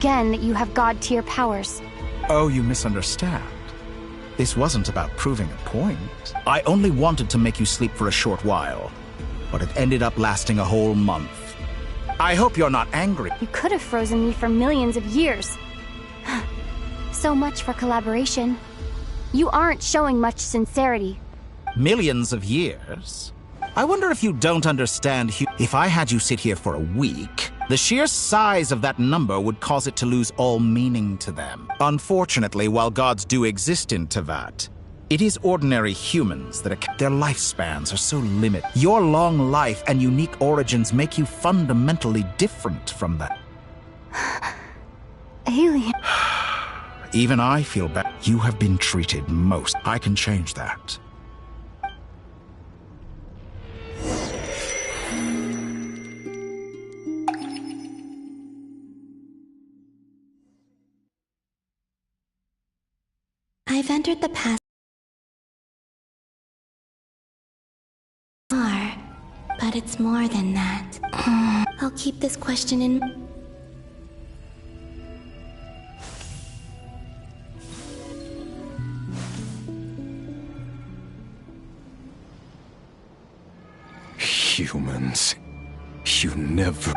Again, you have god-tier powers. Oh, you misunderstand. This wasn't about proving a point. I only wanted to make you sleep for a short while, but it ended up lasting a whole month. I hope you're not angry. You could have frozen me for millions of years. So much for collaboration. You aren't showing much sincerity. Millions of years? I wonder if you don't understand. If I had you sit here for a week, the sheer size of that number would cause it to lose all meaning to them. Unfortunately, while gods do exist in Teyvat, it is ordinary humans that their lifespans are so limited. Your long life and unique origins make you fundamentally different from that. Alien. Even I feel bad. You have been treated most. I can change that. I've entered the past, but it's more than that. I'll keep this question in. Humans, you never...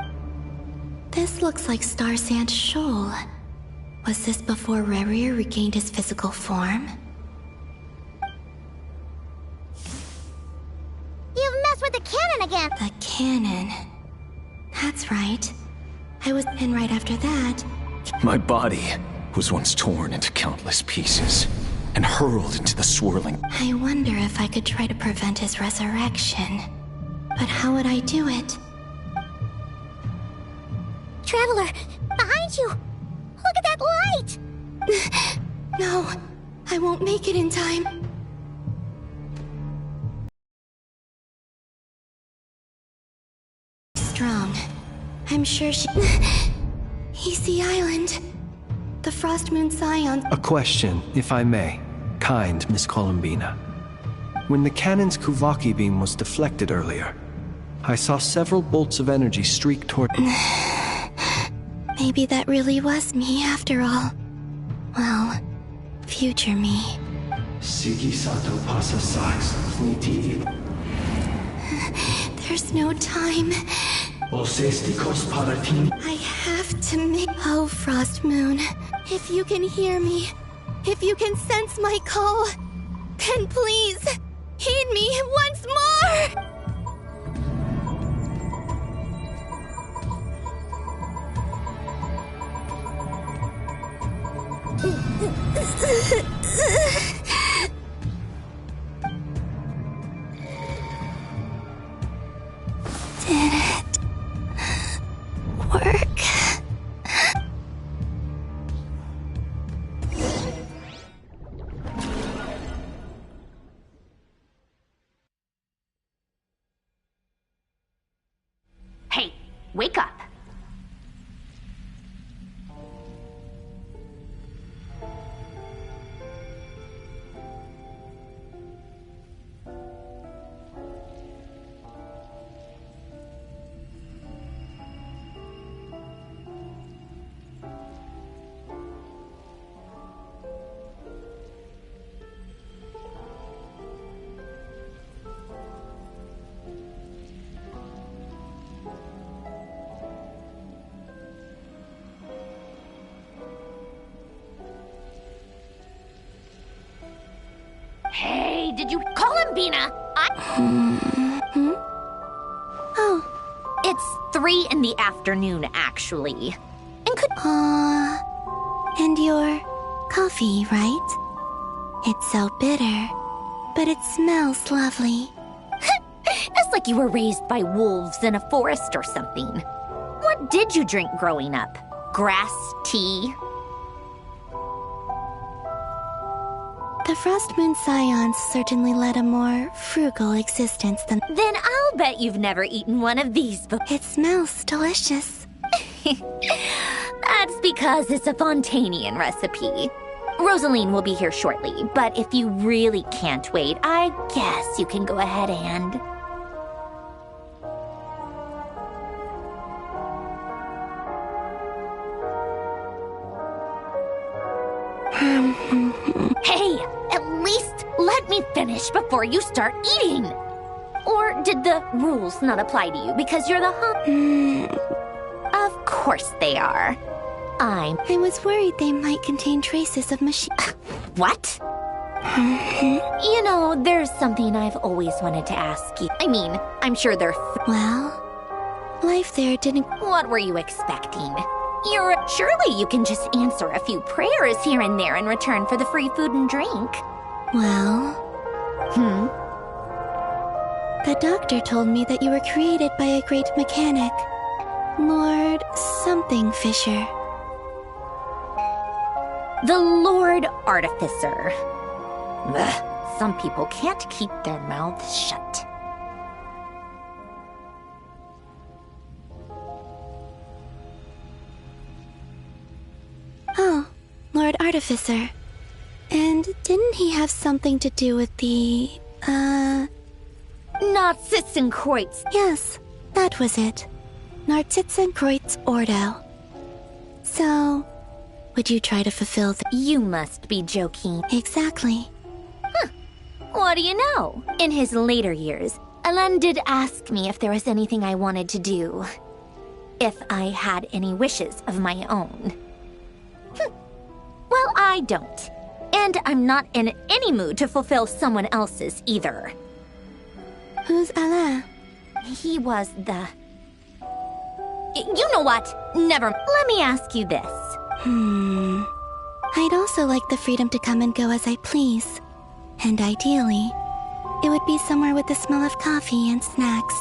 This looks like Star Sand Shoal. Was this before Rerir regained his physical form? You've messed with the cannon again! The cannon. That's right. And right after that... My body was once torn into countless pieces and hurled into the swirling... I wonder if I could try to prevent his resurrection. But how would I do it? Traveler, behind you! Look at that light! No, I won't make it in time. Strong. I'm sure she... He's the island. The Frost Moon Scions... A question, if I may. Kind, Miss Columbina. When the cannon's Kuvaki beam was deflected earlier, I saw several bolts of energy streak toward... Maybe that really was me after all. Well, future me. There's no time. I have to make... Oh, Frost Moon. If you can hear me, if you can sense my call, then please, heed me once more! Did it work? Hey, wake up. Hey, did you call him, Bina? Oh. It's 3 in the afternoon, actually. And could... And your coffee, right? It's so bitter, but it smells lovely. It's like you were raised by wolves in a forest or something. What did you drink growing up? Grass tea? The Frost Moon Scions certainly led a more frugal existence than... Then I'll bet you've never eaten one of these before. It smells delicious. That's because it's a Fontanian recipe. Rosaline will be here shortly, but if you really can't wait, I guess you can go ahead and... Hey, at least let me finish before you start eating. Or did the rules not apply to you because you're the Of course they are. I was worried they might contain traces of machine. What? You know, there's something I've always wanted to ask you. I mean, I'm sure they're... Well, life there didn't... What were you expecting? Surely you can just answer a few prayers here and there in return for the free food and drink. Well... The doctor told me that you were created by a great mechanic. Lord something Fisher. The Lord Artificer. Ugh, some people can't keep their mouths shut. Oh, Lord Artificer. And didn't he have something to do with the, Narzissenkreuz. Yes, that was it. Narzissenkreuz Ordo. So, would you try to fulfill the... You must be joking. Exactly. What do you know? In his later years, Alan did ask me if there was anything I wanted to do. If I had any wishes of my own. Well, I don't. And I'm not in any mood to fulfill someone else's either. Who's Alain? He was the... You know what? Never. Let me ask you this. I'd also like the freedom to come and go as I please. And ideally, it would be somewhere with the smell of coffee and snacks.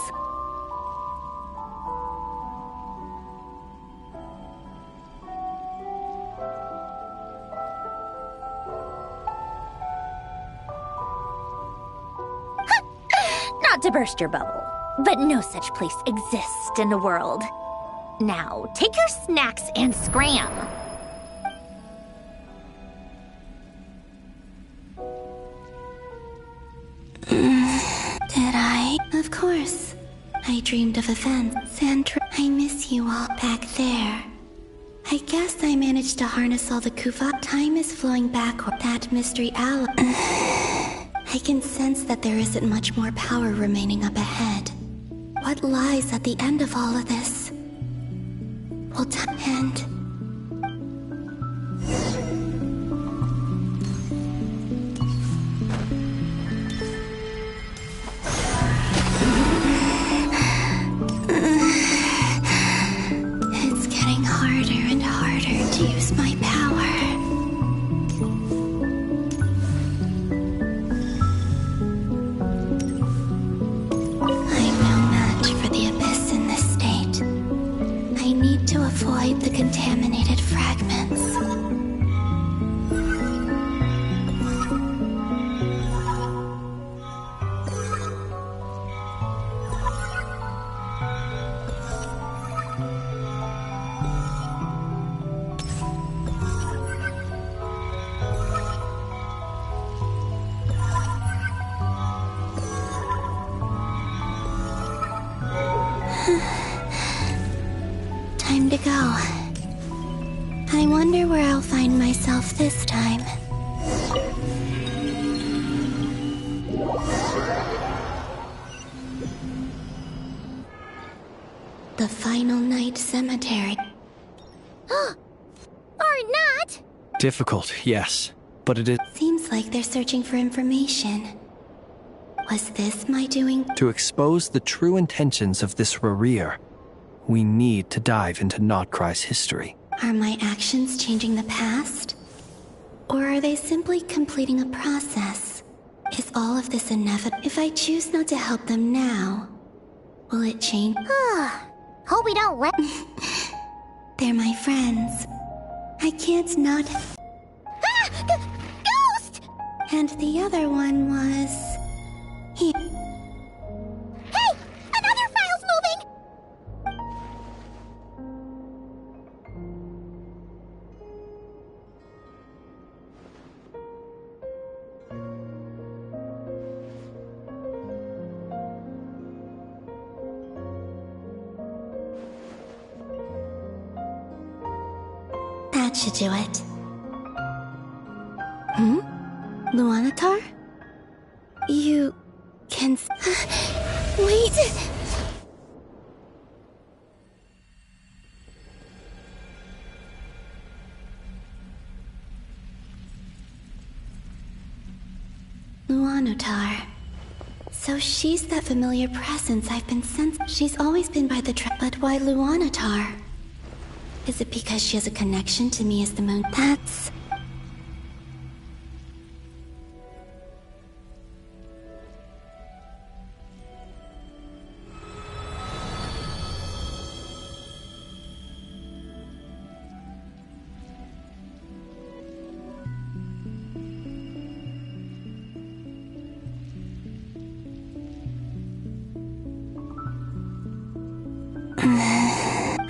Not to burst your bubble, but no such place exists in the world. Now, take your snacks and scram. Did I? Of course. I dreamed of events, and I miss you all back there. I guess I managed to harness all the Kuva. Time is flowing backward. That mystery owl. I can sense that there isn't much more power remaining up ahead. What lies at the end of all of this? Will time end? It's getting harder and harder to use my power. Avoid the contaminated fragments. Time to go. I wonder where I'll find myself this time. The final night cemetery. Or not. Difficult, yes, but it is... Seems like they're searching for information. Was this my doing? To expose the true intentions of this Rerir, we need to dive into Notcry's history. Are my actions changing the past? Or are they simply completing a process? Is all of this inevitable? If I choose not to help them now, will it change? Hope we don't let... They're my friends. I can't not... Ghost! And the other one was... He... Hey! Another file's moving! That should do it. Luanatar? You can... Wait! Luanatar. So she's that familiar presence I've been sensing. She's always been by the but why Luanatar? Is it because she has a connection to me as the moon? That's...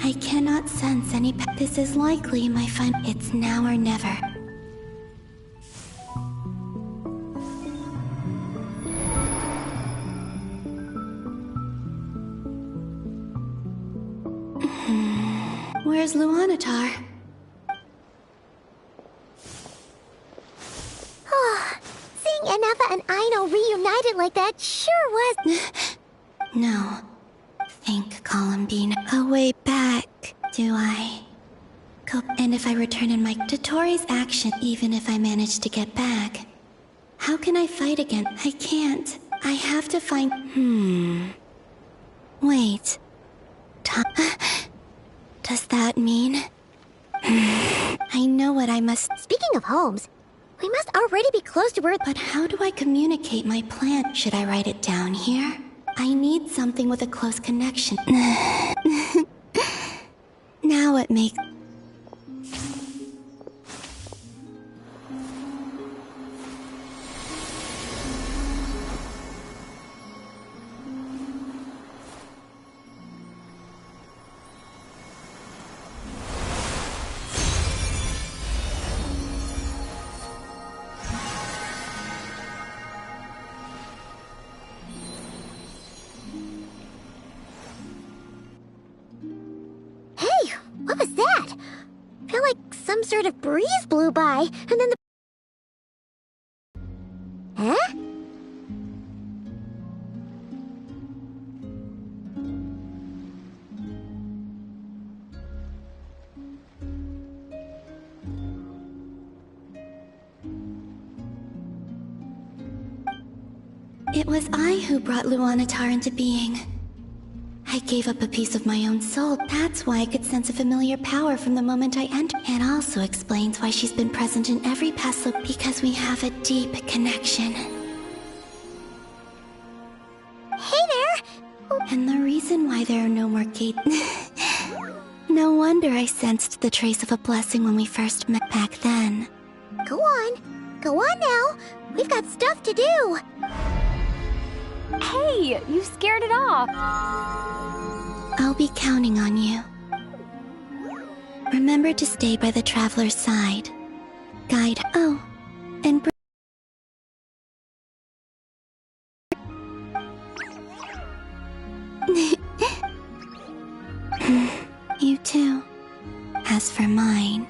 I cannot sense any This is likely my fun. It's now or never. Where's Luanatar? Seeing Enefa and Aino reunited like that sure was... No. Think, Columbine. A way back, do I? And if I return in my... Dotori's action, even if I manage to get back. How can I fight again? I can't. I have to find... Wait. Does that mean... I know what I must... Speaking of homes, we must already be close to where... But how do I communicate my plan? Should I write it down here? I need something with a close connection. Now it makes... What was that? I feel like some sort of breeze blew by, and then the... Huh? It was I who brought Luanatar into being. I gave up a piece of my own soul. That's why I could sense a familiar power from the moment I entered. It also explains why she's been present in every past look, because we have a deep connection. Hey there! And the reason why there are no more gates... No wonder I sensed the trace of a blessing when we first met back then. Go on. Go on now. We've got stuff to do. Hey, you scared it off. I'll be counting on you. Remember to stay by the traveler's side. Guide... Oh, and you too. As for mine...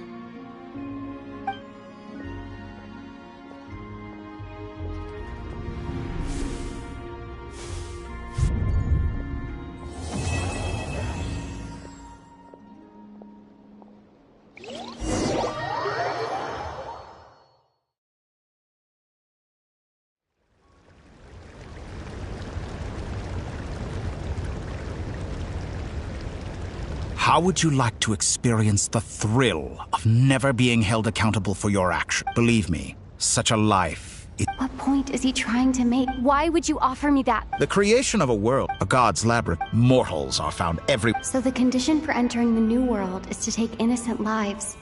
How would you like to experience the thrill of never being held accountable for your actions? Believe me, such a life... What point is he trying to make? Why would you offer me that? The creation of a world, a god's labyrinth. Mortals are found every... So the condition for entering the new world is to take innocent lives.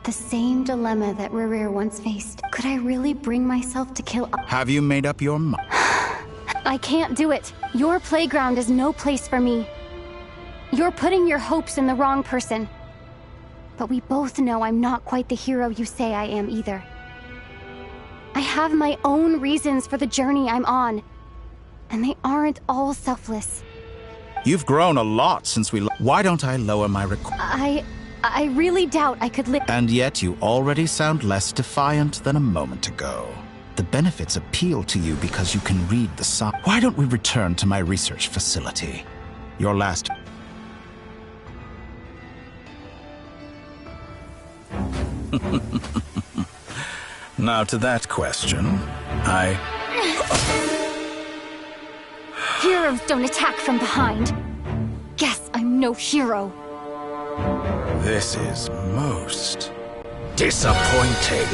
The same dilemma that Rerir once faced. Could I really bring myself to kill... Have you made up your mind? I can't do it. Your playground is no place for me. You're putting your hopes in the wrong person. But we both know I'm not quite the hero you say I am either. I have my own reasons for the journey I'm on. And they aren't all selfless. You've grown a lot since we... Why don't I lower my I really doubt I could live. And yet you already sound less defiant than a moment ago. The benefits appeal to you because you can read the sign. Why don't we return to my research facility? Your last... Now to that question, Heroes don't attack from behind. Guess I'm no hero. This is most disappointing.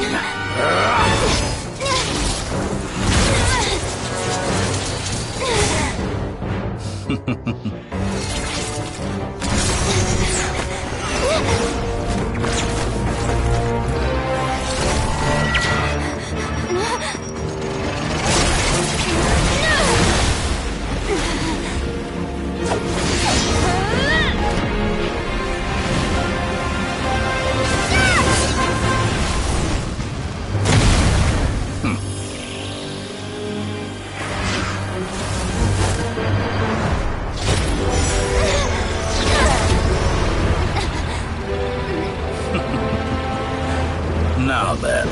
Now then.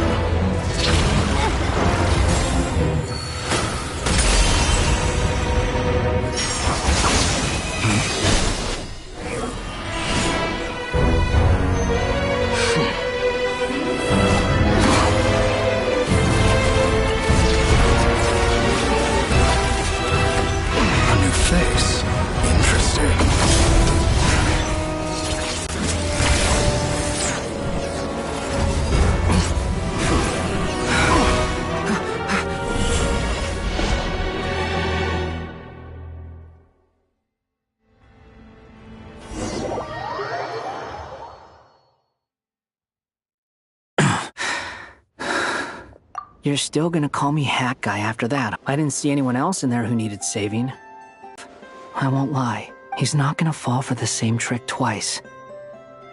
A new face. Interesting. You're still gonna call me Hack Guy after that. I didn't see anyone else in there who needed saving. I won't lie, he's not gonna fall for the same trick twice.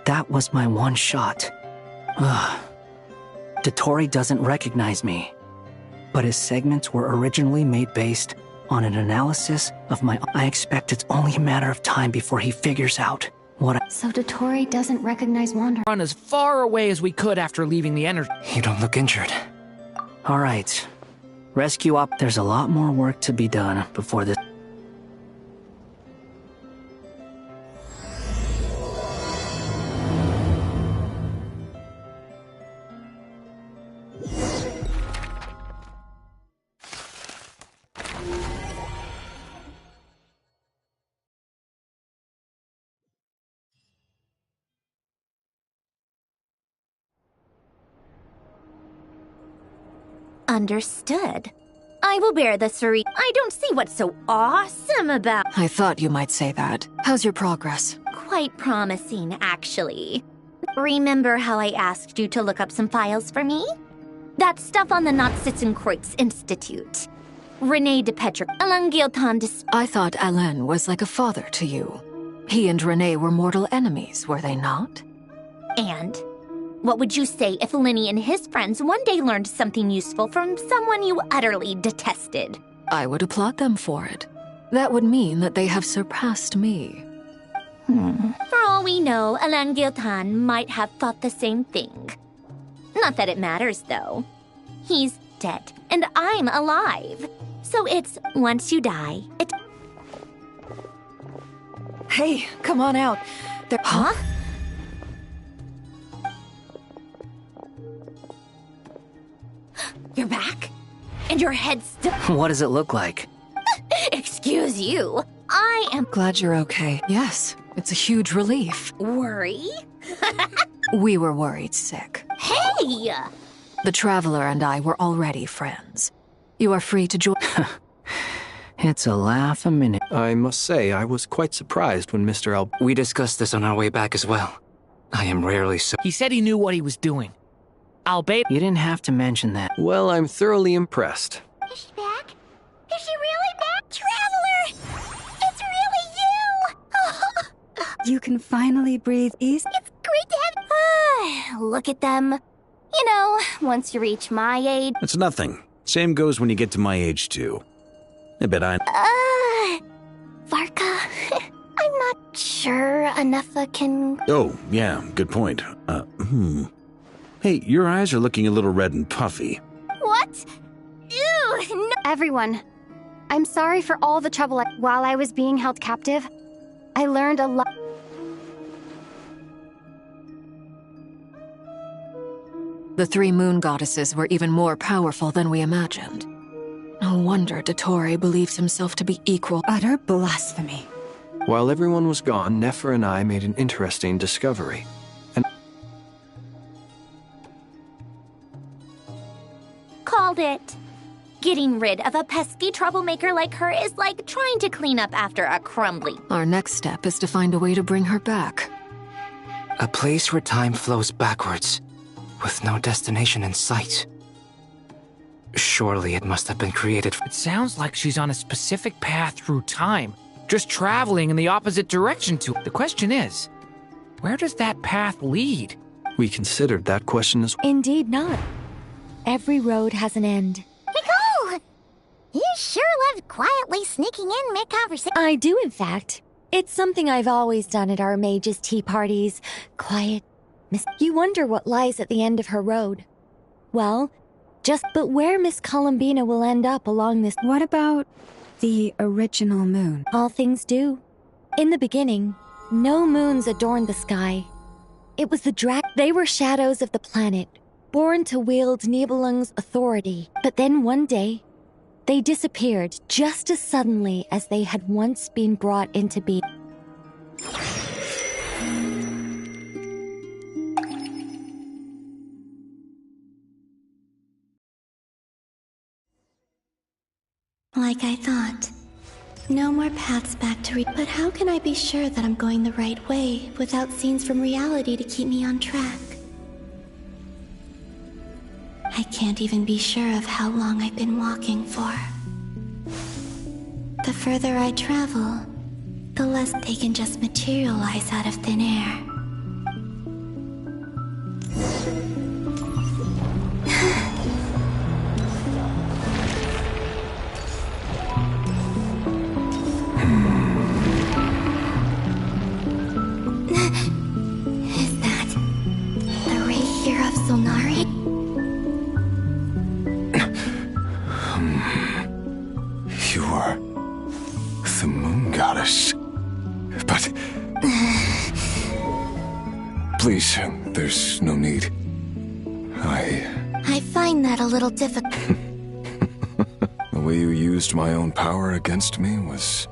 That was my one shot. Ugh. Dotori doesn't recognize me. But his segments were originally made based on an analysis of my... I expect it's only a matter of time before he figures out what I... So Dotori doesn't recognize Wander. Run as far away as we could after leaving the energy. You don't look injured. All right. Rescue up. There's a lot more work to be done before this... Understood. I will bear this for I don't see what's so awesome about. I thought you might say that. How's your progress? Quite promising, actually. Remember how I asked you to look up some files for me? That stuff on the Natsitzenkreuz Institute. Rene de Petra, Alain Guillotin I thought Alain was like a father to you. He and Rene were mortal enemies, were they not? And? What would you say if Lenny and his friends one day learned something useful from someone you utterly detested? I would applaud them for it. That would mean that they have surpassed me. For all we know, Alain Guillotin might have thought the same thing. Not that it matters, though. He's dead, and I'm alive. So it's once you die, it... Hey, come on out. Huh? You're back? And your head's still... What does it look like? Excuse you. I am... Glad you're okay. Yes, it's a huge relief. Worry? We were worried sick. Hey! The Traveler and I were already friends. You are free to join... It's a laugh a minute. I must say, I was quite surprised when Mr. We discussed this on our way back as well. I am rarely so... He said he knew what he was doing. Albeit... You didn't have to mention that. Well, I'm thoroughly impressed. Is she back? Is she really back? Traveler! It's really you! You can finally breathe easy. It's great to have... Look at them. You know, once you reach my age... It's nothing. Same goes when you get to my age, too. I bet Varka, I'm not sure Anefa can... Oh, yeah, good point. Hey, your eyes are looking a little red and puffy. What? Ew, no. Everyone, I'm sorry for all the trouble. While I was being held captive, I learned a lot. The three moon goddesses were even more powerful than we imagined. No wonder Dottore believes himself to be equal. Utter blasphemy. While everyone was gone, Nefer and I made an interesting discovery. Called it. Getting rid of a pesky troublemaker like her is like trying to clean up after a crumbly. Our next step is to find a way to bring her back. A place where time flows backwards, with no destination in sight. Surely it must have been created. It sounds like she's on a specific path through time, just traveling in the opposite direction to it. The question is, where does that path lead? We considered that question as well. Indeed not. Every road has an end. Nicole! You sure loved quietly sneaking in mid-conversation. I do, in fact. It's something I've always done at our mages' tea parties. Quiet. You wonder what lies at the end of her road. Well, but where Miss Columbina will end up along this... What about the original moon? All things do. In the beginning, no moons adorned the sky. It was the They were shadows of the planet, born to wield Nibelung's authority. But then one day, they disappeared just as suddenly as they had once been brought into being. Like I thought. No more paths back to But how can I be sure that I'm going the right way without scenes from reality to keep me on track? I can't even be sure of how long I've been walking for. The further I travel, the less they can just materialize out of thin air. You are the moon goddess. But... Please, there's no need. I find that a little difficult. The way you used my own power against me was...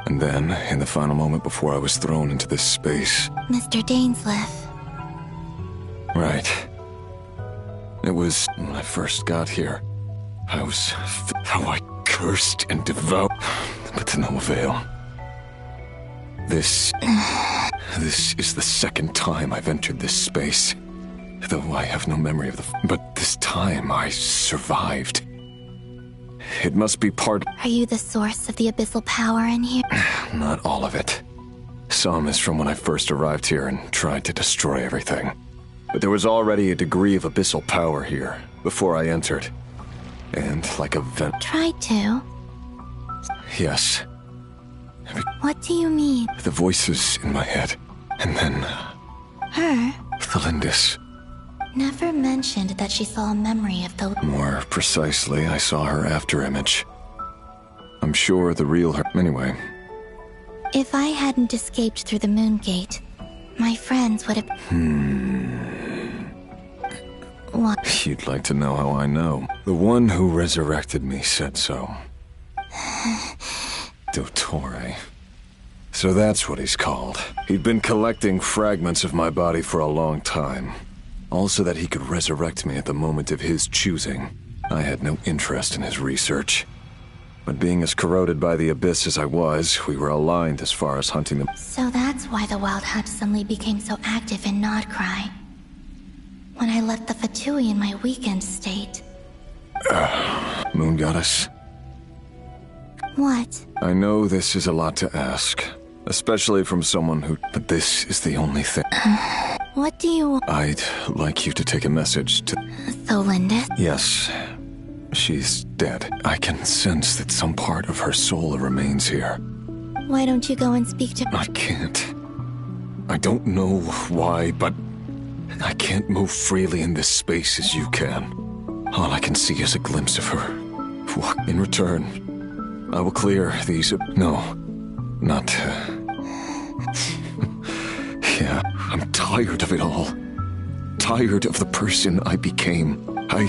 And then, in the final moment before I was thrown into this space... Mr. Dainsleif. Right. It was when I first got here. How I cursed and devoured, but to no avail. This is the second time I've entered this space. Though I have no memory of but this time I survived. It must be part... Are you the source of the abyssal power in here? Not all of it. Some is from when I first arrived here and tried to destroy everything. But there was already a degree of abyssal power here before I entered. And like a vent... Tried to? Yes. What do you mean? The voices in my head. And then... Her? Thalindis. Never mentioned that she saw a memory of the... More precisely, I saw her afterimage. I'm sure the real her... Anyway. If I hadn't escaped through the moon gate, my friends would have... What? You'd like to know how I know. The one who resurrected me said so. Dottore. So that's what he's called. He'd been collecting fragments of my body for a long time. All so that he could resurrect me at the moment of his choosing. I had no interest in his research. But being as corroded by the abyss as I was, we were aligned as far as hunting them. So that's why the Wild Hunt suddenly became so active in Nodcry. When I left the Fatui in my weakened state. Moon Goddess? What? I know this is a lot to ask. Especially from someone who... But this is the only thing. What do you... I'd like you to take a message to... Thalindis? Yes. She's dead. I can sense that some part of her soul remains here. Why don't you go and speak to... I can't. I don't know why, but I can't move freely in this space as you can. All I can see is a glimpse of her. In return, I will clear these... No, not... Yeah, I'm tired of it all. Tired of the person I became. I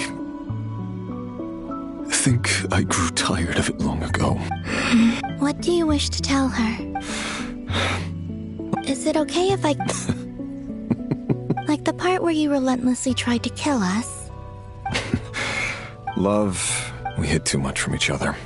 think I grew tired of it long ago. What do you wish to tell her? Is it okay if I... Like the part where you relentlessly tried to kill us? Love, we hid too much from each other.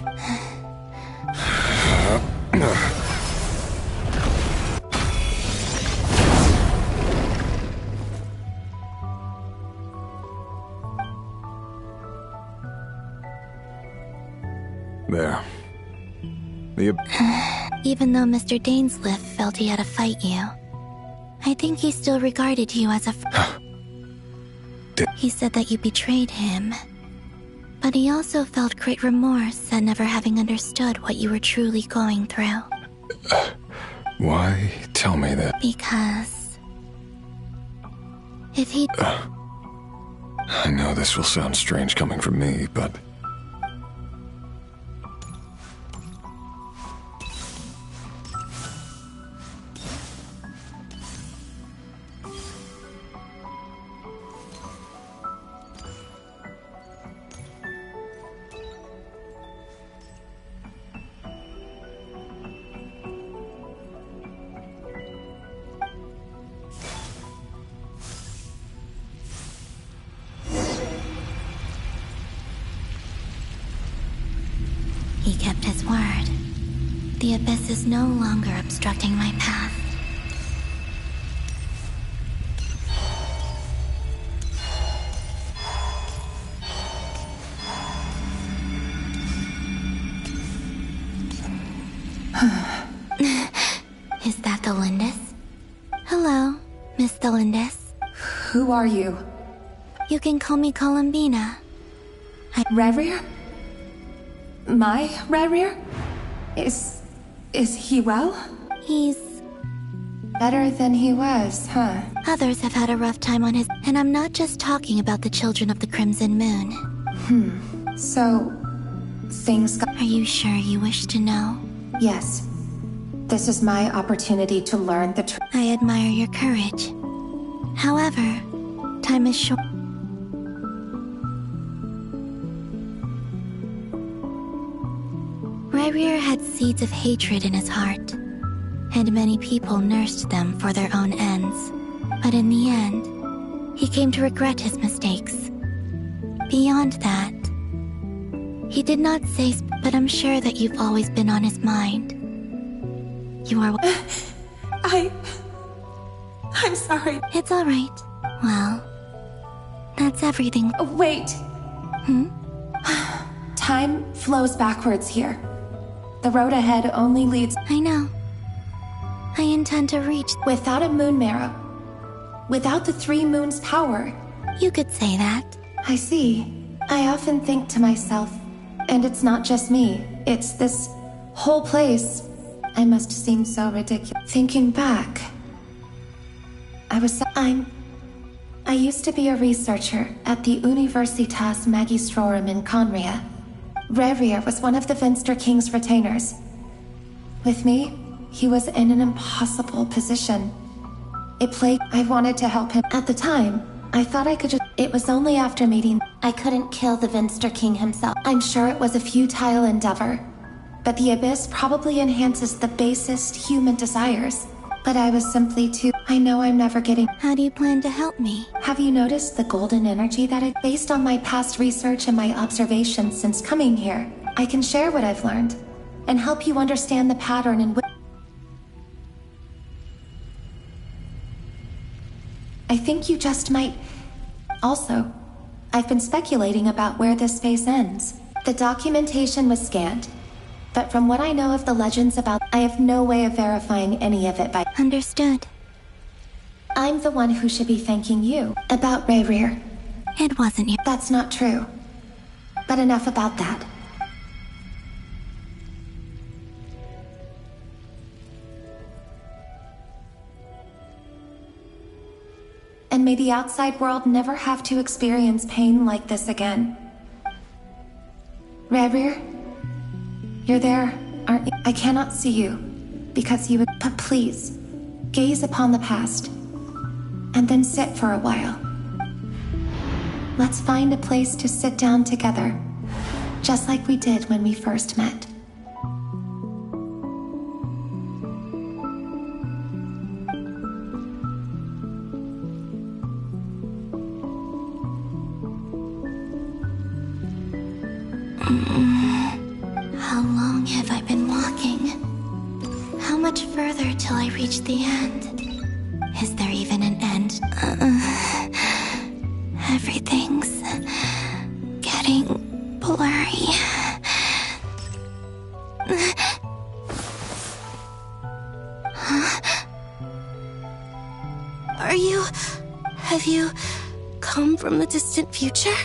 There. Even though Mr. Dainsleif felt he had to fight you, I think he still regarded you as a... He said that you betrayed him. But he also felt great remorse at never having understood what you were truly going through. Why tell me that? Because... if he... I know this will sound strange coming from me, but... He kept his word. The abyss is no longer obstructing my path. Is that the Lindis? Hello, Miss the Lindis. Who are you? You can call me Columbina. Rerir? My Rerir? Is he well? He's... better than he was, huh? Others have had a rough time on his... And I'm not just talking about the children of the Crimson Moon. So... things got... Are you sure you wish to know? Yes. This is my opportunity to learn the truth. I admire your courage. However, time is short. Rerir had seeds of hatred in his heart, and many people nursed them for their own ends. But in the end, he came to regret his mistakes. Beyond that, he did not say, but I'm sure that you've always been on his mind. You are... I'm sorry. It's all right. Well, that's everything. Wait. Time flows backwards here. The road ahead only leads... I know. I intend to reach... Without a moon marrow. Without the 3 moons' power. You could say that. I see. I often think to myself, and it's not just me, it's this whole place. I must seem so ridiculous. Thinking back, I used to be a researcher at the Universitas Magistrorum in Conria. Rerir was one of the Venster King's retainers. With me, he was in an impossible position. I wanted to help him. At the time, I thought I could just... It was only after meeting... I couldn't kill the Venster King himself. I'm sure it was a futile endeavor. But the Abyss probably enhances the basest human desires. But I was simply too... I know I'm never getting... How do you plan to help me? Have you noticed the golden energy that I... Based on my past research and my observations since coming here, I can share what I've learned and help you understand the pattern in which... I think you just might... Also, I've been speculating about where this space ends. The documentation was scanned, but from what I know of the legends about... I have no way of verifying any of it by... Understood. I'm the one who should be thanking you about Rerir. It wasn't you. That's not true. But enough about that. may the outside world never have to experience pain like this again. Rerir, you're there, aren't you? I cannot see you, because you would... But please, gaze upon the past, and then sit for a while. Let's find a place to sit down together, just like we did when we first met. How long have I been walking? How much further till I reach the end? Is there even an end? Everything's getting blurry. Have you come from the distant future?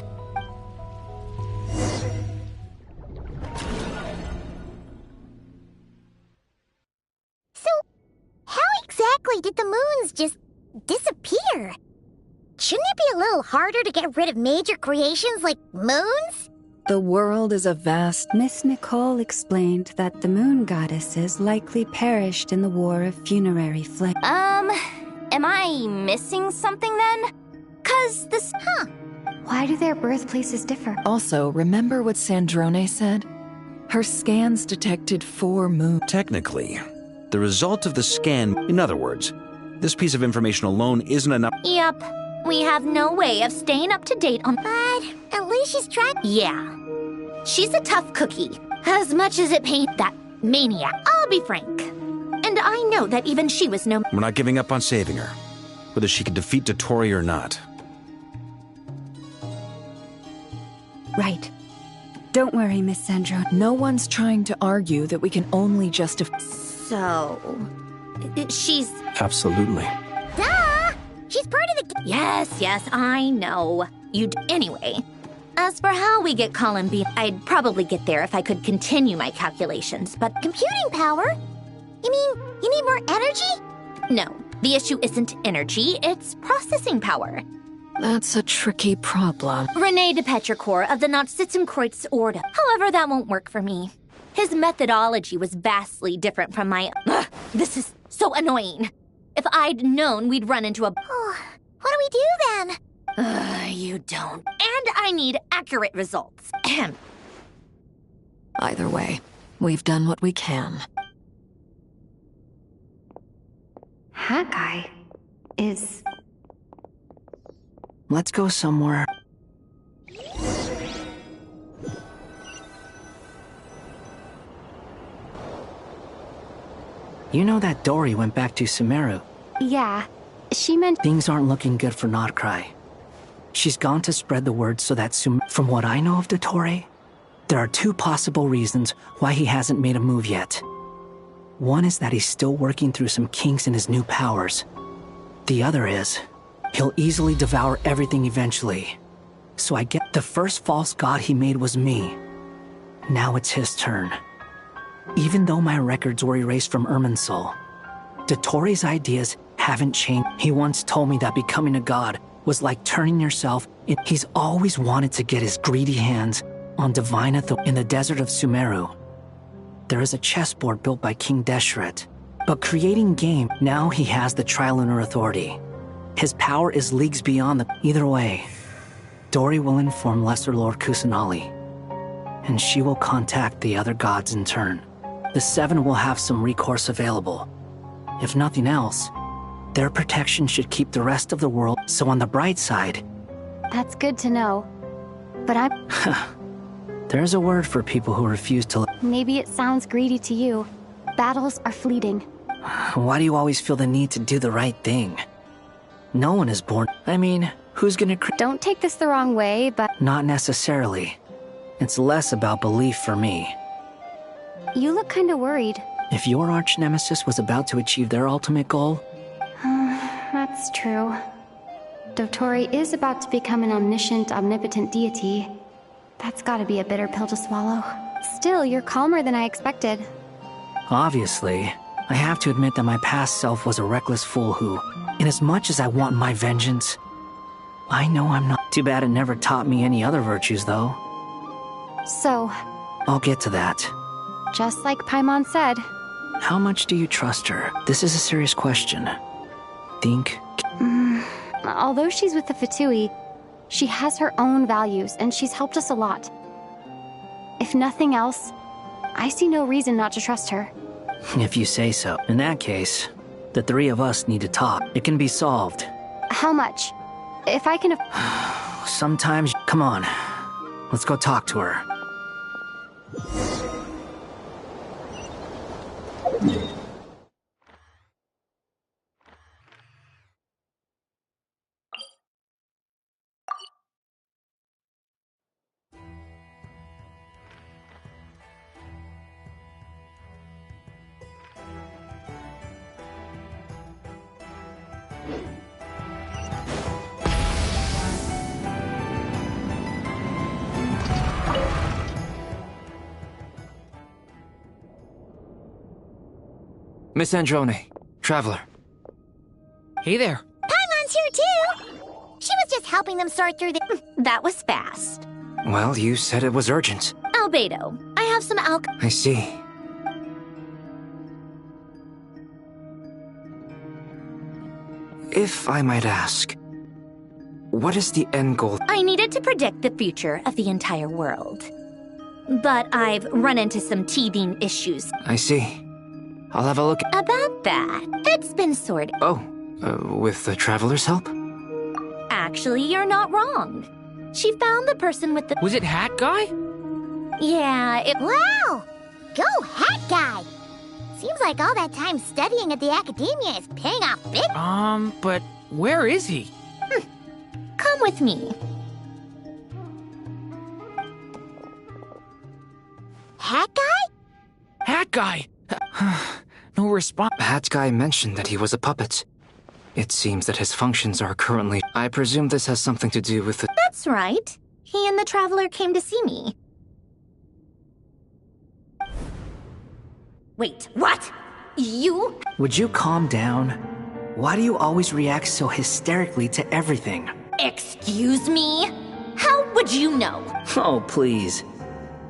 Did the moons just disappear? Shouldn't it be a little harder to get rid of major creations like moons? The world is a vast... Miss Nicole explained that the moon goddesses likely perished in the war of funerary flame. Am I missing something then? 'Cause this... Why do their birthplaces differ? Also, remember what Sandrone said? Her scans detected 4 moons. Technically, the result of the scan, in other words, this piece of information alone isn't enough. Yep. We have no way of staying up to date on... But at least she's trying... Yeah. She's a tough cookie. As much as it pains that maniac, I'll be frank. And I know that even she was no... We're not giving up on saving her, whether she can defeat Dotori or not. Right. Don't worry, Miss Sandro. No one's trying to argue that we can only justify... So... she's... Absolutely. Duh! She's part of the... Yes, I know. Anyway, as for how we get Colin B, I'd probably get there if I could continue my calculations, but... Computing power? You mean, you need more energy? No, the issue isn't energy, it's processing power. That's a tricky problem. René de Petrichor of the Nazissenkreuz Order. However, that won't work for me. His methodology was vastly different from my... Ugh, this is so annoying. If I'd known we'd run into a... Oh, what do we do then? You don't. And I need accurate results. Ahem. Either way, we've done what we can. Haggai is... Let's go somewhere. You know that Dory went back to Sumeru. Yeah, she meant... Things aren't looking good for Notcry. She's gone to spread the word so that From what I know of Dotori, there are 2 possible reasons why he hasn't made a move yet. One is that he's still working through some kinks in his new powers. The other is, he'll easily devour everything eventually. So I get the first false god he made was me. Now it's his turn. Even though my records were erased from Irminsul, Dotori's ideas haven't changed. He once told me that becoming a god was like turning yourself in. He's always wanted to get his greedy hands on divine authority in the desert of Sumeru. There is a chessboard built by King Deshret, but creating game, now he has the Trilunar Authority. His power is leagues beyond the... Either way, Dory will inform Lesser Lord Kusanali, and she will contact the other gods in turn. The 7 will have some recourse available. If nothing else, their protection should keep the rest of the world. So on the bright side... That's good to know. But I'm... There's a word for people who refuse to... Maybe it sounds greedy to you. Battles are fleeting. Why do you always feel the need to do the right thing? No one is born... I mean, who's gonna... Don't take this the wrong way, but... Not necessarily. It's less about belief for me. You look kinda worried. If your arch-nemesis was about to achieve their ultimate goal... That's true. Dotori is about to become an omniscient, omnipotent deity. That's gotta be a bitter pill to swallow. Still, you're calmer than I expected. Obviously, I have to admit that my past self was a reckless fool who, inasmuch as I want my vengeance, I know I'm not. Too bad it never taught me any other virtues, though. So, I'll get to that. just like Paimon said, How much do you trust her? This is a serious question. Think? although she's with the Fatui, she has her own values and she's helped us a lot. If nothing else, I see no reason not to trust her. If you say so. In that case, the three of us need to talk. It can be solved. How much? If I can... Sometimes... Come on. Let's go talk to her. Miss Androne, Traveler. Hey there. Paimon's here too! She was just helping them sort through the... That was fast. Well, you said it was urgent. Albedo, I have some I see. If I might ask, what is the end goal? I needed to predict the future of the entire world. But I've run into some teething issues. I see. I'll have a look. About that, it's been sorted. Oh, with the Traveler's help? Actually, you're not wrong. She found the person with the... Was it Hat Guy? Yeah, it... Wow! Go Hat Guy! Seems like all that time studying at the academia is paying off big. But where is he? Come with me. Hat Guy? Hat Guy! No response. Hat Guy mentioned that he was a puppet. It seems that his functions are currently... I presume this has something to do with the... That's right. He and the Traveler came to see me. Wait, what? You? Would you calm down? Why do you always react so hysterically to everything? Excuse me? How would you know? Oh, please.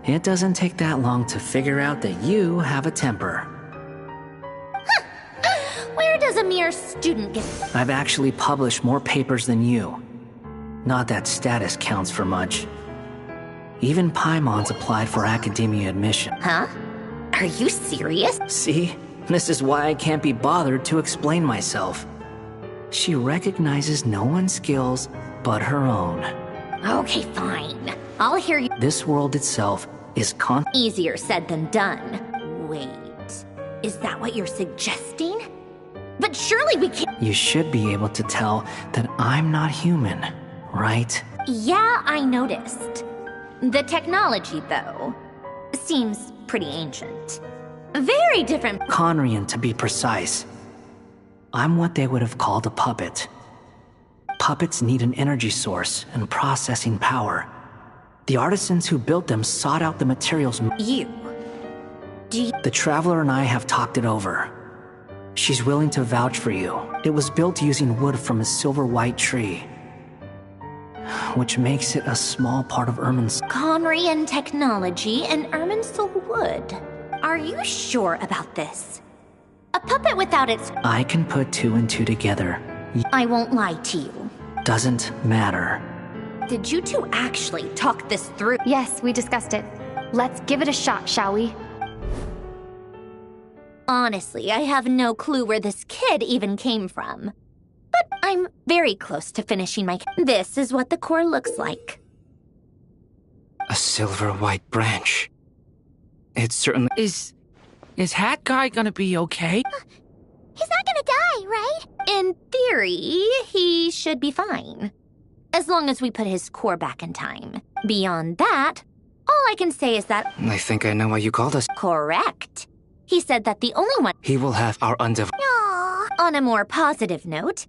It doesn't take that long to figure out that you have a temper. Where does a mere student get... I've actually published more papers than you. Not that status counts for much. Even Paimon's applied for academia admission. Huh? Are you serious? See? This is why I can't be bothered to explain myself. She recognizes no one's skills but her own. Okay, fine. I'll hear you. This world itself is Easier said than done. Wait, is that what you're suggesting? But surely we can't... You should be able to tell that I'm not human, right? Yeah, I noticed. The technology, though, seems pretty ancient. Very different... Conrian, to be precise. I'm what they would have called a puppet. Puppets need an energy source and processing power. The artisans who built them sought out the materials... The Traveler and I have talked it over. She's willing to vouch for you. It was built using wood from a silver white tree, which makes it a small part of Irmin's... Conrian technology and Irminsul wood. Are you sure about this? A puppet without its... I can put two and two together. I won't lie to you. Doesn't matter. Did you two actually talk this through? Yes, we discussed it. Let's give it a shot, shall we? Honestly, I have no clue where this kid even came from. But I'm very close to finishing my... This is what the core looks like. A silver white branch. It certainly... Is Hat Guy gonna be okay? He's not gonna die, right? In theory, he should be fine. As long as we put his core back in time. Beyond that, all I can say is that... I think I know why you called us. Correct. He said that the only one... He will have our undivided... Aww. On a more positive note...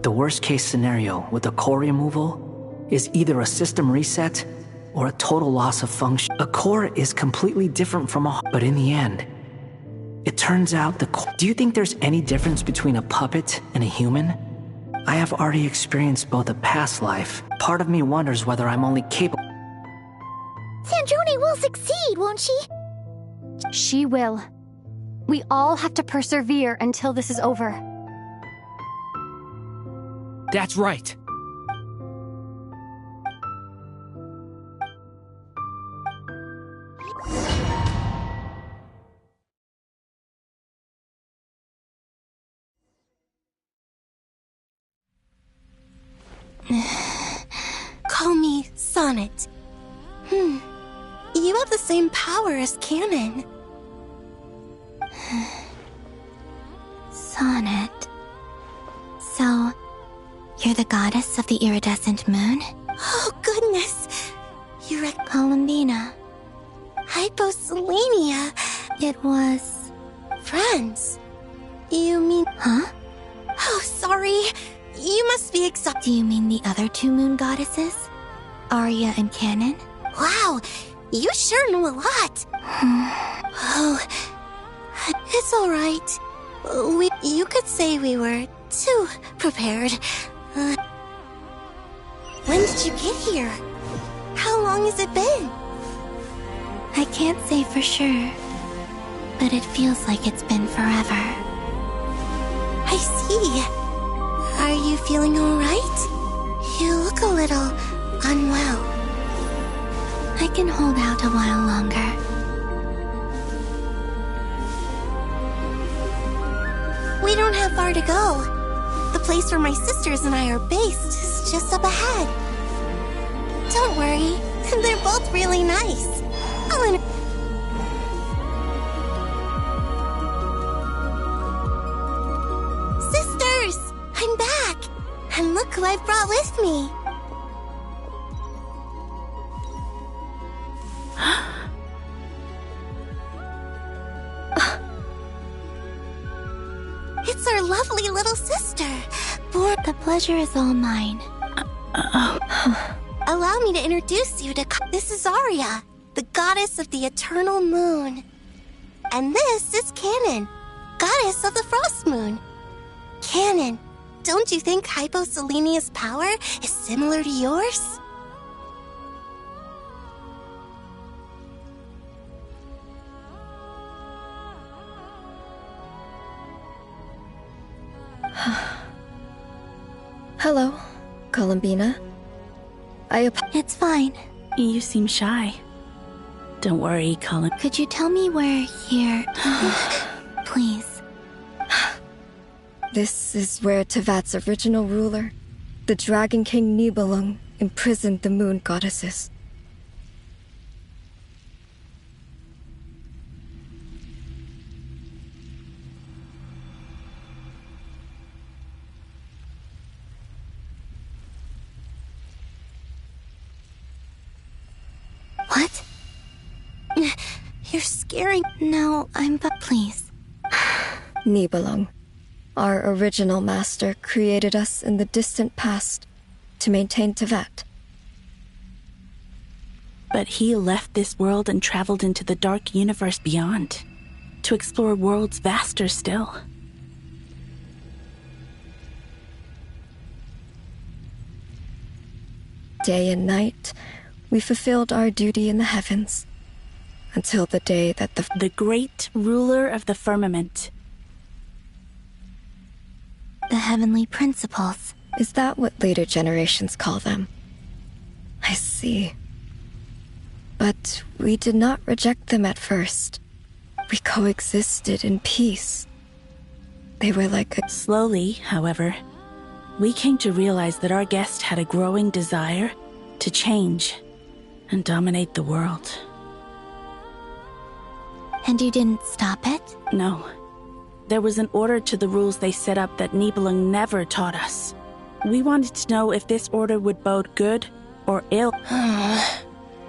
The worst-case scenario with the core removal is either a system reset or a total loss of function. A core is completely different from a... But in the end, Turns out Do you think there's any difference between a puppet and a human? I have already experienced both a past life. Part of me wonders whether I'm only capable. Sandrone will succeed, won't she? She will. We all have to persevere until this is over. That's right. Call me Sonnet. You have the same power as Canon. Sonnet. So, you're the goddess of the iridescent moon? Oh, goodness. You're a Columbina. Hyposelenia. It was... friends. You mean... Huh? Oh, sorry. You must be exhausted. Do you mean the other two moon goddesses? Arya and Canon? Wow, you sure know a lot. Oh, it's all right. You could say we were too prepared. When did you get here? How long has it been? I can't say for sure, but it feels like it's been forever. I see. Are you feeling all right? You look a little unwell. I can hold out a while longer. We don't have far to go. The place where my sisters and I are based is just up ahead. Don't worry, they're both really nice. Sisters, I'm back. And look who I've brought with me. It's our lovely little sister. The pleasure is all mine. Allow me to introduce you to... This is Arya, the goddess of the eternal moon. And this is Canon, goddess of the frost moon. Canon, don't you think Hyposelenia's power is similar to yours? Hello, Columbina. It's fine. You seem shy. Don't worry, Colin. Could you tell me where here... Please. This is where Tevat's original ruler, the Dragon King Nibelung, imprisoned the moon goddesses. What? You're scaring... No, but please. Nibelung, our original master, created us in the distant past to maintain Tevat. But he left this world and traveled into the dark universe beyond, to explore worlds vaster still. Day and night, we fulfilled our duty in the heavens, until the day that the great ruler of the firmament. The heavenly principles. Is that what later generations call them? I see. But we did not reject them at first. We coexisted in peace. They were like a... Slowly, however, we came to realize that our guest had a growing desire to change and dominate the world. And you didn't stop it? No. There was an order to the rules they set up that Nibelung never taught us. We wanted to know if this order would bode good or ill.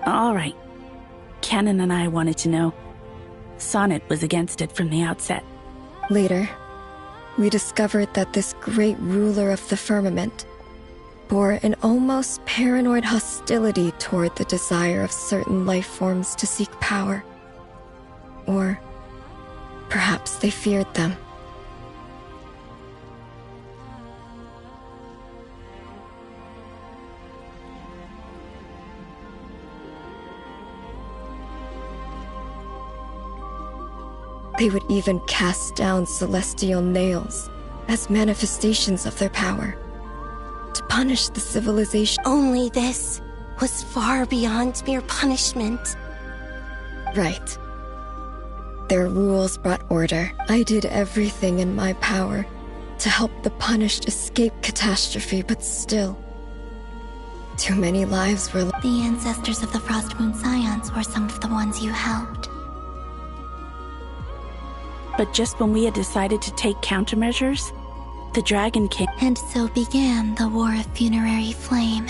All right. Canon and I wanted to know. Sonnet was against it from the outset. Later, we discovered that this great ruler of the firmament bore an almost paranoid hostility toward the desire of certain life forms to seek power. Or Perhaps they feared them. They would even cast down celestial nails as manifestations of their power to punish the civilization. Only this was far beyond mere punishment. Right. Their rules brought order. I did everything in my power to help the punished escape catastrophe, but still, too many lives were lost. The ancestors of the Frost Moon Scions were some of the ones you helped. But just when we had decided to take countermeasures, the Dragon King... And so began the War of Funerary Flame.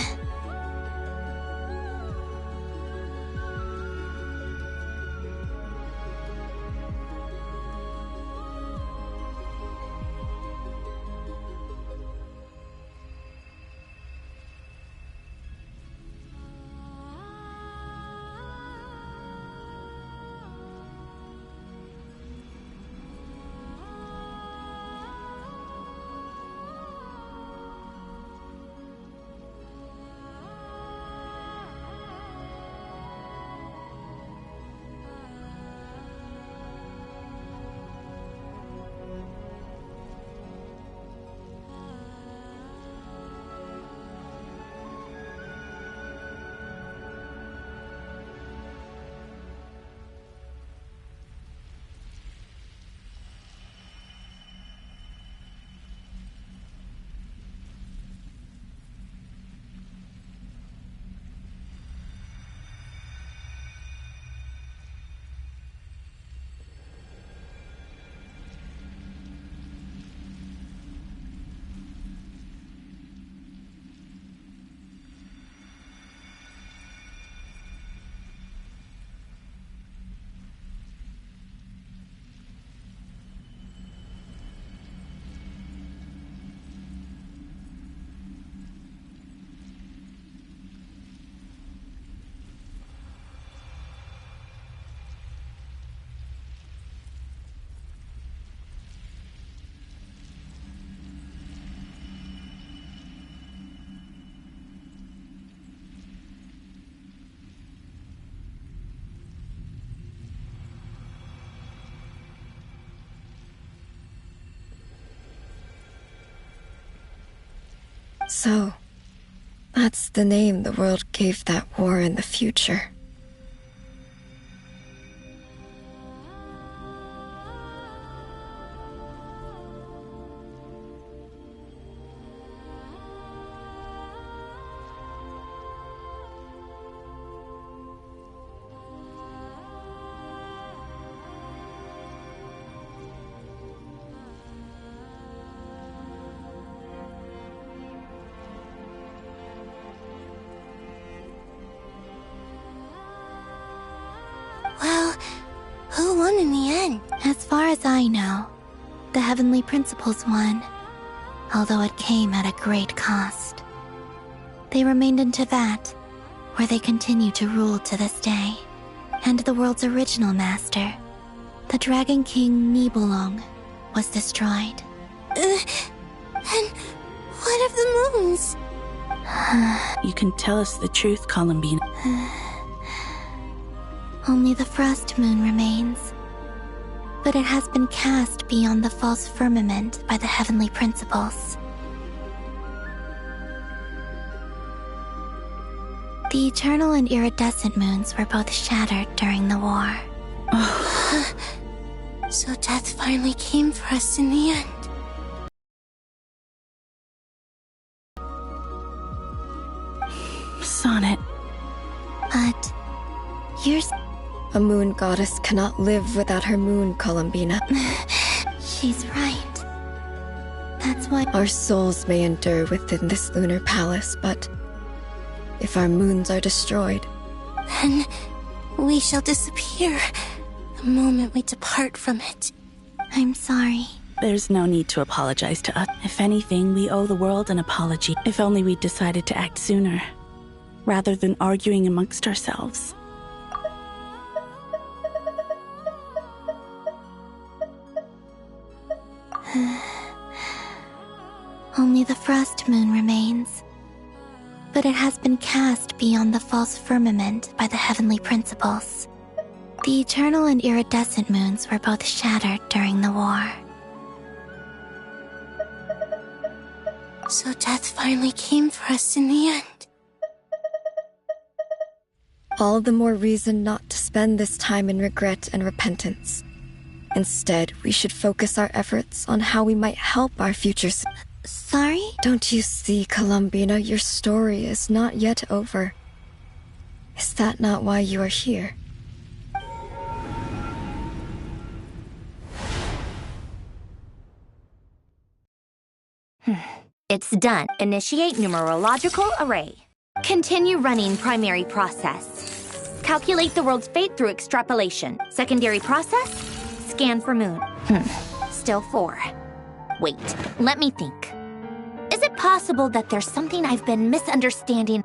So, that's the name the world gave that war in the future. Well, who won in the end? As far as I know, the Heavenly Principles won, although it came at a great cost. They remained in Teyvat, where they continue to rule to this day. And the world's original master, the Dragon King Nibelung, was destroyed. And what of the moons? You can tell us the truth, Columbine. Only the Frost Moon remains. But it has been cast beyond the false firmament by the Heavenly Principles. The eternal and iridescent moons were both shattered during the war. So death finally came for us in the end. Sonnet. But you're... A moon goddess cannot live without her moon, Columbina. She's right. That's why... Our souls may endure within this lunar palace, but if our moons are destroyed, then we shall disappear the moment we depart from it. I'm sorry. There's no need to apologize to us. If anything, we owe the world an apology. If only we'd decided to act sooner, rather than arguing amongst ourselves. Only the Frost Moon remains. But it has been cast beyond the false firmament by the heavenly principles. The eternal and iridescent moons were both shattered during the war. So death finally came for us in the end. All the more reason not to spend this time in regret and repentance. Instead, we should focus our efforts on how we might help our future. Sorry? Don't you see, Columbina, your story is not yet over. Is that not why you are here? It's done. Initiate numerological array. Continue running primary process. Calculate the world's fate through extrapolation. Secondary process? Scan for moon. Still 4. Wait, let me think. Is it possible that there's something I've been misunderstanding?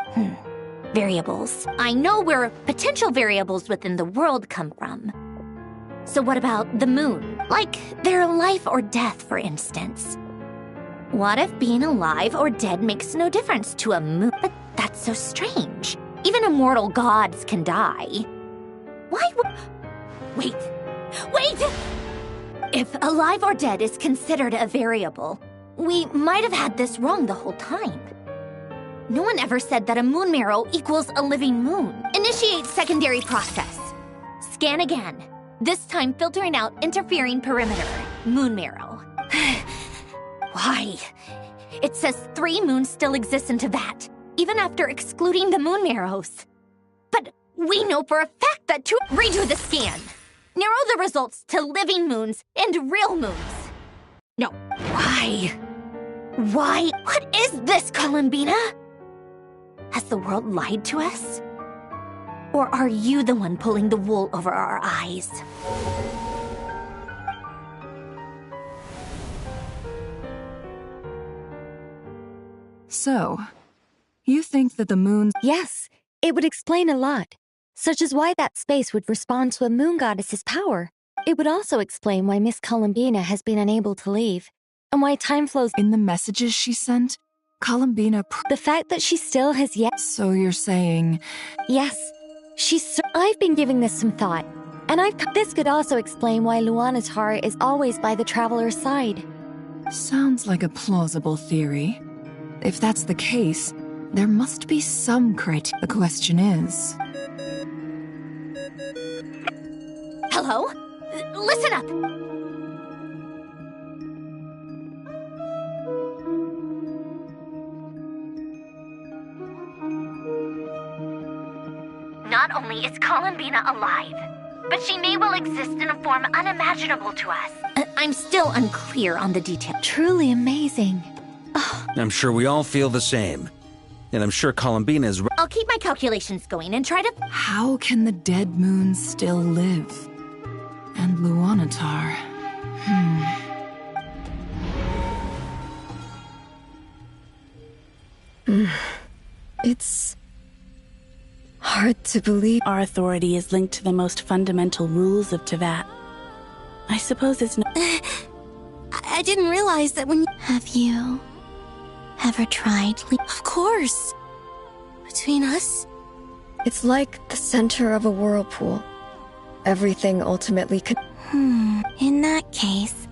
Variables. I know where potential variables within the world come from. So what about the moon? Like their life or death, for instance. What if being alive or dead makes no difference to a moon? But that's so strange. Even immortal gods can die. Why would... Wait! If alive or dead is considered a variable, we might have had this wrong the whole time. No one ever said that a moon marrow equals a living moon. Initiate secondary process. Scan again. This time filtering out interfering perimeter. Moon marrow. Why? It says 3 moons still exist in Teyvat, even after excluding the moon marrows. But we know for a fact that redo the scan. Narrow the results to living moons and real moons. No, why? Why? What is this, Columbina? Has the world lied to us? Or are you the one pulling the wool over our eyes? So, you think that the moon... Yes, it would explain a lot, such as why that space would respond to a moon goddess's power. It would also explain why Miss Columbina has been unable to leave, and why time flows... In the messages she sent, Columbina... The fact that she still has yet... So you're saying... Yes, I've been giving this some thought, and this could also explain why Luanatar is always by the Traveler's side. Sounds like a plausible theory. If that's the case, there must be some criteria. The question is... Hello? Listen up! Not only is Columbina alive, but she may well exist in a form unimaginable to us. I'm still unclear on the details. Truly amazing. I'm sure we all feel the same. And I'm sure Columbina is... I'll keep my calculations going and try to... How can the dead moons still live? And Luanatar... It's... hard to believe. Our authority is linked to the most fundamental rules of Teyvat. I suppose it's not... I didn't realize that when... Have you... ever tried... Of course! Between us? It's like the center of a whirlpool. Everything ultimately could... In that case,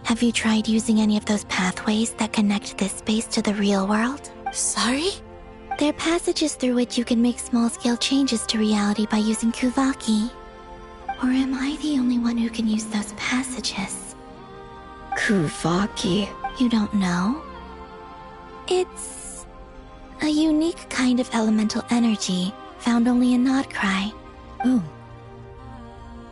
have you tried using any of those pathways that connect this space to the real world? Sorry? They're passages through which you can make small-scale changes to reality by using Kuvaki. Or am I the only one who can use those passages? Kuvaki? You don't know? It's... a unique kind of elemental energy found only in Nodcry. Oh.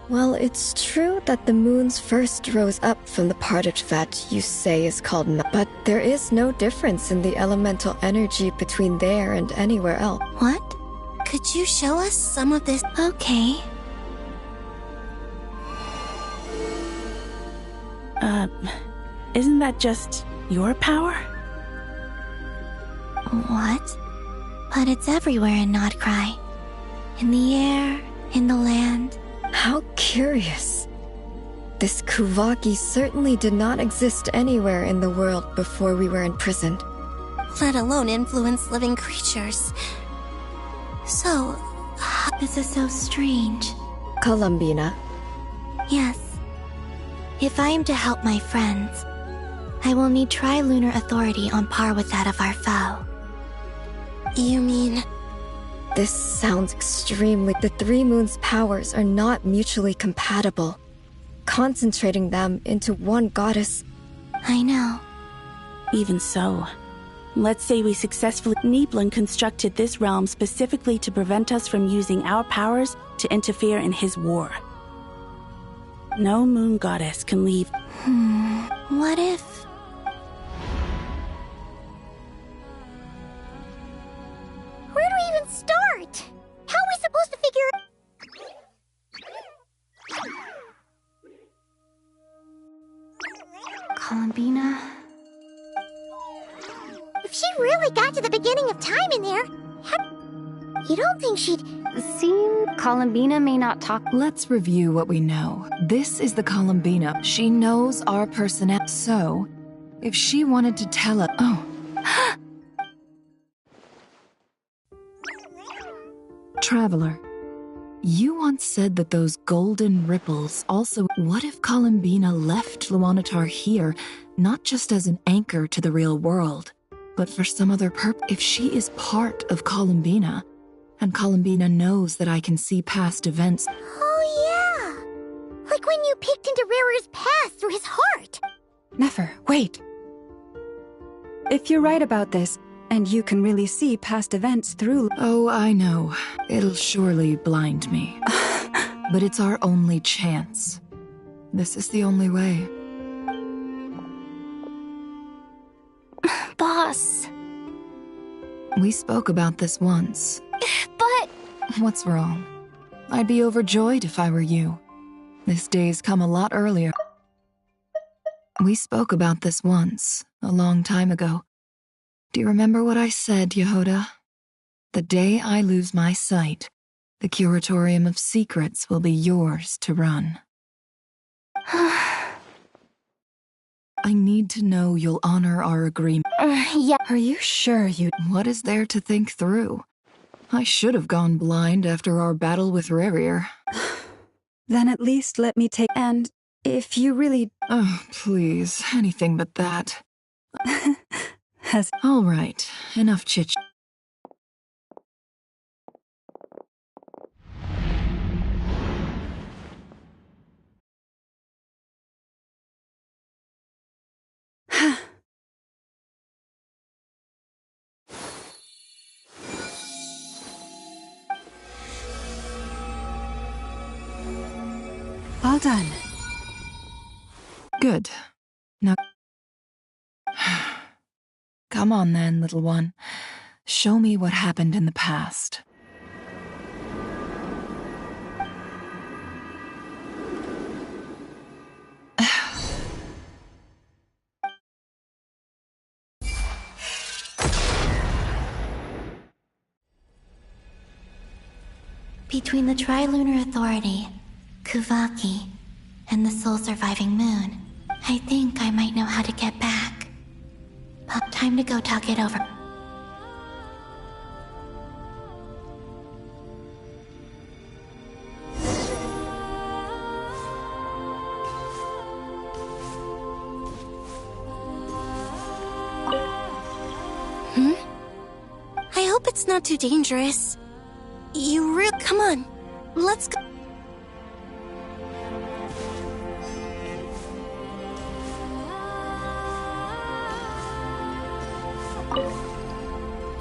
Well, it's true that the moons first rose up from the part of Teyvat you say is called but there is no difference in the elemental energy between there and anywhere else. What? Could you show us some of this? Okay. Isn't that just your power? What? But it's everywhere in Nodcry. In the air, in the land. How curious. This Kuvaki certainly did not exist anywhere in the world before we were imprisoned. Let alone influence living creatures. So, this is so strange. Columbina. Yes. If I am to help my friends, I will need trilunar authority on par with that of our foe. You mean... This sounds extremely... The Three Moons' powers are not mutually compatible. Concentrating them into one goddess... I know. Even so, let's say we successfully... Nibelung constructed this realm specifically to prevent us from using our powers to interfere in his war. No moon goddess can leave... What if... Where do we even start? How are we supposed to figure... Columbina? If she really got to the beginning of time in there, you don't think she'd... Columbina may not talk... Let's review what we know. This is the Columbina. She knows our personnel. So, if she wanted to tell us... Oh. Traveler, you once said that those golden ripples also... What if Columbina left Luanatar here, not just as an anchor to the real world, but for some other purpose? If she is part of Columbina, and Columbina knows that I can see past events... Oh yeah! Like when you peeked into Rarer's past through his heart! Nefer, wait! If you're right about this, and you can really see past events through... Oh, I know. It'll surely blind me. But it's our only chance. This is the only way. Boss. We spoke about this once. But... What's wrong? I'd be overjoyed if I were you. This day's come a lot earlier. We spoke about this once, a long time ago. Do you remember what I said, Yehoda? The day I lose my sight, the Curatorium of Secrets will be yours to run. I need to know you'll honor our agreement. Yeah. Are you sure you... What is there to think through? I should have gone blind after our battle with Rerir. Then at least let me take... And if you really... Oh, please, anything but that. Has... All right, enough chit. All done. Good. Now... Come on then, little one. Show me what happened in the past. Between the Trilunar Authority, Kuvaki, and the soul-surviving moon, I think I might know how to get back. But time to go talk it over. I hope it's not too dangerous. Come on, let's go.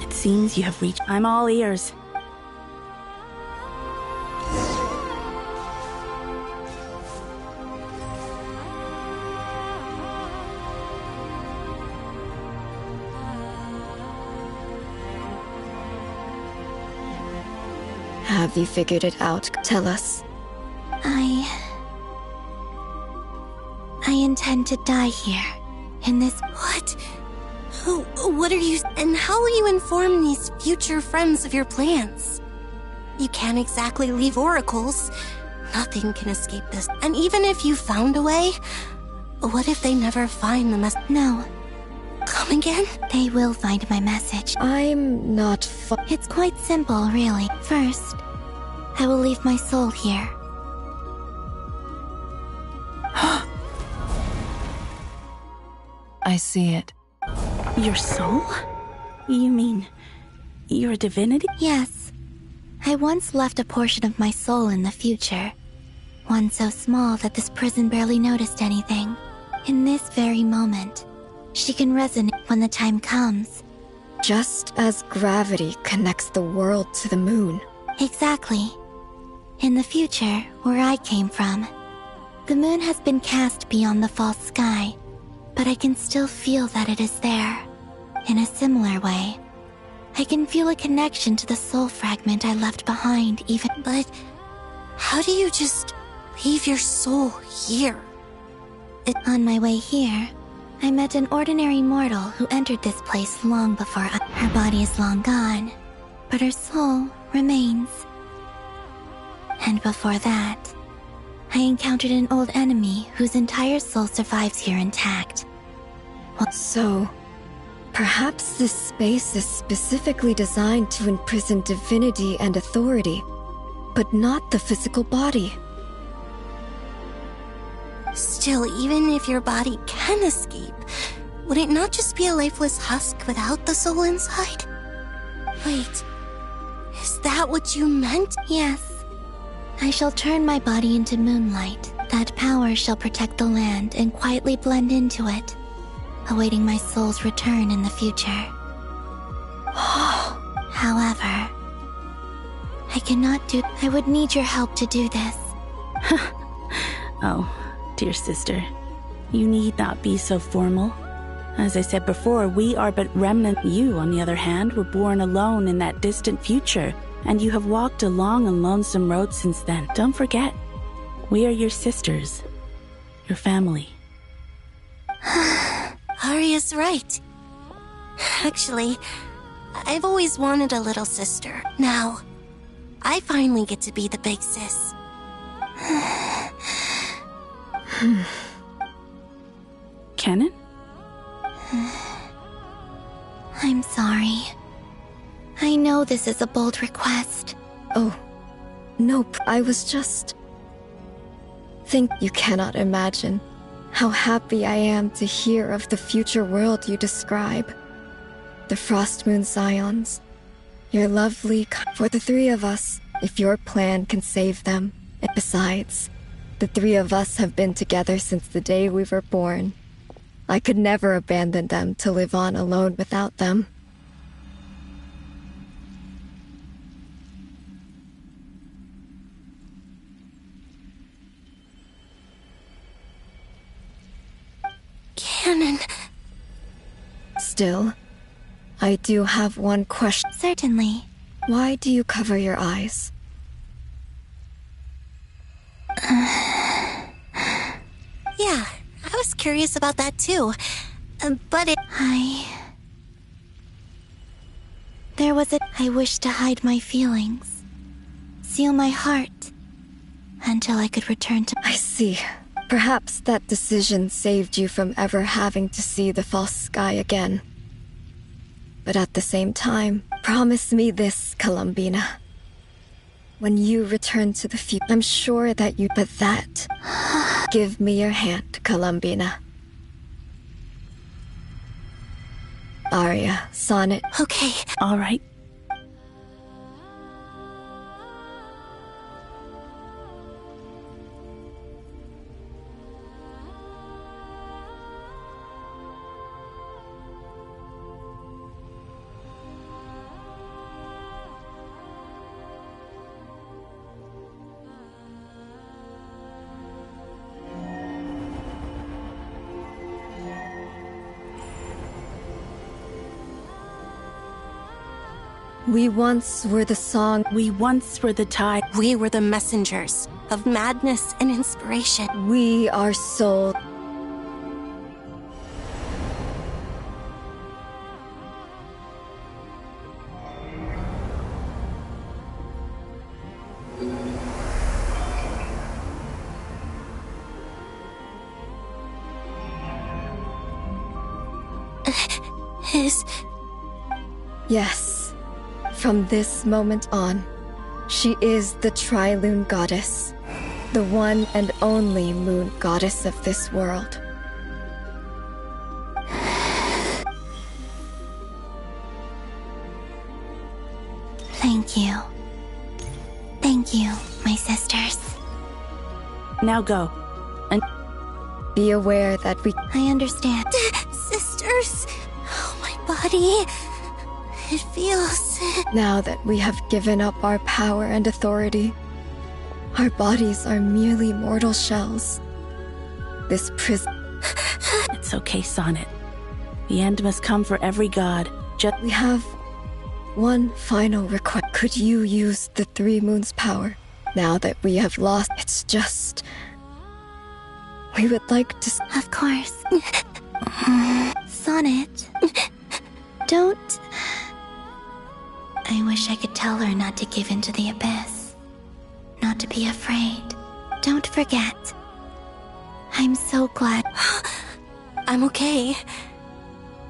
It seems you have reached... I'm all ears. Have you figured it out? Tell us. I intend to die here. In this... What? What are you... And how will you inform these future friends of your plans? You can't exactly leave oracles. Nothing can escape this. And even if you found a way, what if they never find the message? No. Come again? They will find my message. I'm not It's quite simple, really. First, I will leave my soul here. I see it. Your soul? You mean you're a divinity? Yes. I once left a portion of my soul in the future. One so small that this prison barely noticed anything. In this very moment, she can resonate when the time comes. Just as gravity connects the world to the moon. Exactly. In the future, where I came from, the moon has been cast beyond the false sky, but I can still feel that it is there. In a similar way, I can feel a connection to the soul fragment I left behind even. But how do you just leave your soul here? On my way here, I met an ordinary mortal who entered this place long before her body is long gone, but her soul remains. And before that, I encountered an old enemy whose entire soul survives here intact. So, perhaps this space is specifically designed to imprison divinity and authority, but not the physical body. Still, even if your body can escape, would it not just be a lifeless husk without the soul inside? Wait, is that what you meant? Yes. I shall turn my body into moonlight. That power shall protect the land and quietly blend into it, awaiting my soul's return in the future. However, I cannot do. I would need your help to do this. Oh, dear sister, you need not be so formal. As I said before, we are but remnant. You, on the other hand, were born alone in that distant future, and you have walked a long and lonesome road since then. Don't forget, we are your sisters, your family. Arya's right. Actually, I've always wanted a little sister. Now, I finally get to be the big sis. Kennen? I'm sorry. I know this is a bold request. Oh, nope. I was just... You cannot imagine how happy I am to hear of the future world you describe. The Frost Moon Scions. Your lovely... For the three of us, if your plan can save them. And besides, the three of us have been together since the day we were born. I could never abandon them to live on alone without them. Kennen. Still, I do have one question. Certainly. Why do you cover your eyes? Yeah, I was curious about that too. But it... There was I wished to hide my feelings. Seal my heart. Until I could return to... I see. Perhaps that decision saved you from ever having to see the false sky again. But at the same time, promise me this, Columbina. When you return to the future, I'm sure that you... But that... Give me your hand, Columbina. Arya, Sonnet. Okay. All right. We once were the song. We once were the tide. We were the messengers of madness and inspiration. We are soul. is... Yes. From this moment on, she is the Tri-Lune Goddess. The one and only moon goddess of this world. Thank you. Thank you, my sisters. Now go. And be aware that we... I understand. Sisters! Oh, my body... It feels... Now that we have given up our power and authority, our bodies are merely mortal shells. This prison... It's okay, Sonnet. The end must come for every god. We have one final request. Could you use the Three Moons' power? Now that we have lost, it's just... We would like to... Of course. Sonnet. Don't... I wish I could tell her not to give in to the abyss. Not to be afraid. Don't forget. I'm so glad. I'm okay.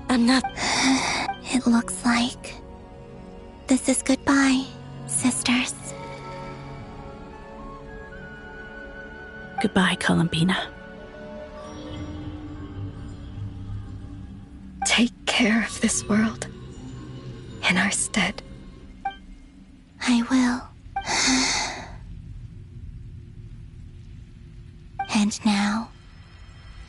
I'm not... It looks like... This is goodbye, sisters. Goodbye, Columbina. Take care of this world. In our stead. I will. And now,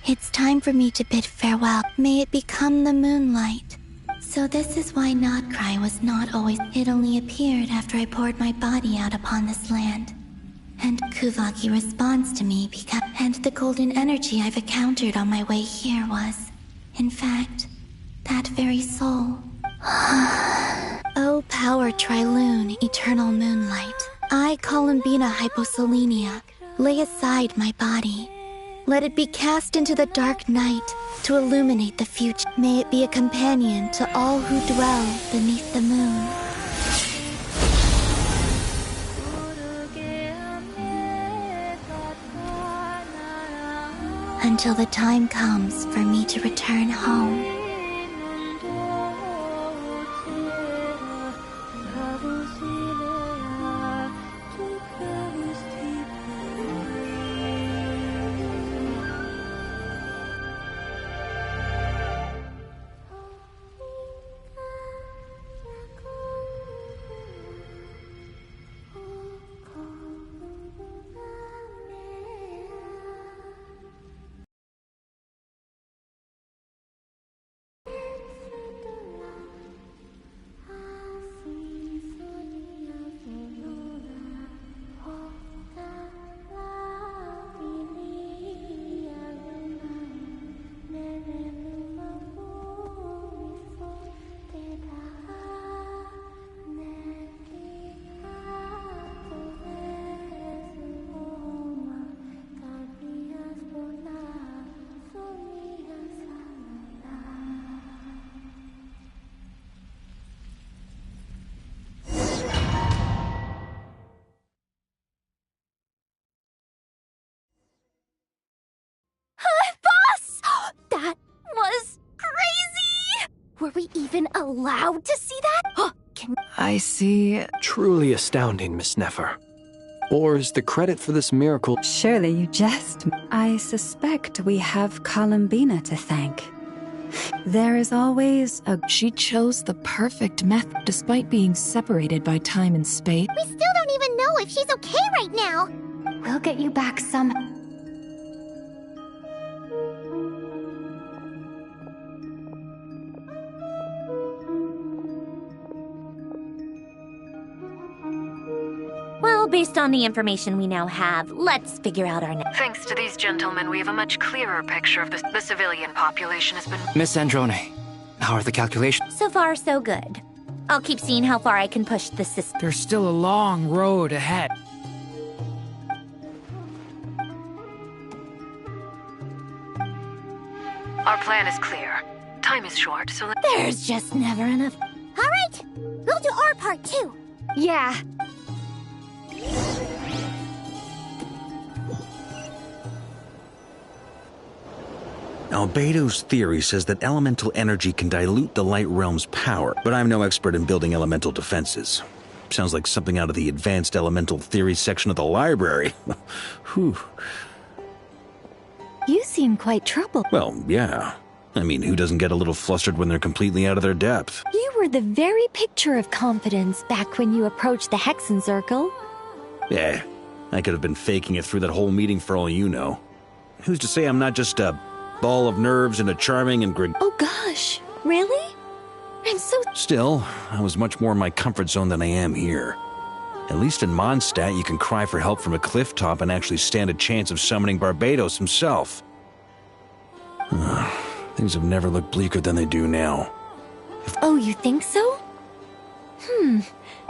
it's time for me to bid farewell. May it become the moonlight. So this is why Notcry was not always... It only appeared after I poured my body out upon this land. And Kuvaki responds to me because... And the golden energy I've encountered on my way here was, in fact, that very soul. O power Tri-Lune, eternal moonlight. I, Columbina Hyposelenia, lay aside my body. Let it be cast into the dark night to illuminate the future. May it be a companion to all who dwell beneath the moon. Until the time comes for me to return home. Were we even allowed to see that? I see. Truly astounding, Miss Nefer. Or is the credit for this miracle... Surely you jest. I suspect we have Columbina to thank. There is always a... She chose the perfect method despite being separated by time and space. We still don't even know if she's okay right now. We'll get you back some... Well, based on the information we now have, let's figure out our next... Thanks to these gentlemen, we have a much clearer picture of the civilian population has been... Miss Androne, how are the calculations? So far, so good. I'll keep seeing how far I can push the system. There's still a long road ahead. Our plan is clear. Time is short, so There's just never enough... All right, we'll do our part too. Yeah. Albedo's theory says that elemental energy can dilute the light realm's power, but I'm no expert in building elemental defenses. Sounds like something out of the advanced elemental theory section of the library. Whew. You seem quite troubled. Well, yeah. I mean, who doesn't get a little flustered when they're completely out of their depth? You were the very picture of confidence back when you approached the Hexen Circle. Yeah, I could have been faking it through that whole meeting for all you know. Who's to say I'm not just a ball of nerves and a charming and Oh gosh, really? I'm so... Still, I was much more in my comfort zone than I am here. At least in Mondstadt, you can cry for help from a cliff top and actually stand a chance of summoning Barbados himself. Things have never looked bleaker than they do now. Oh, you think so?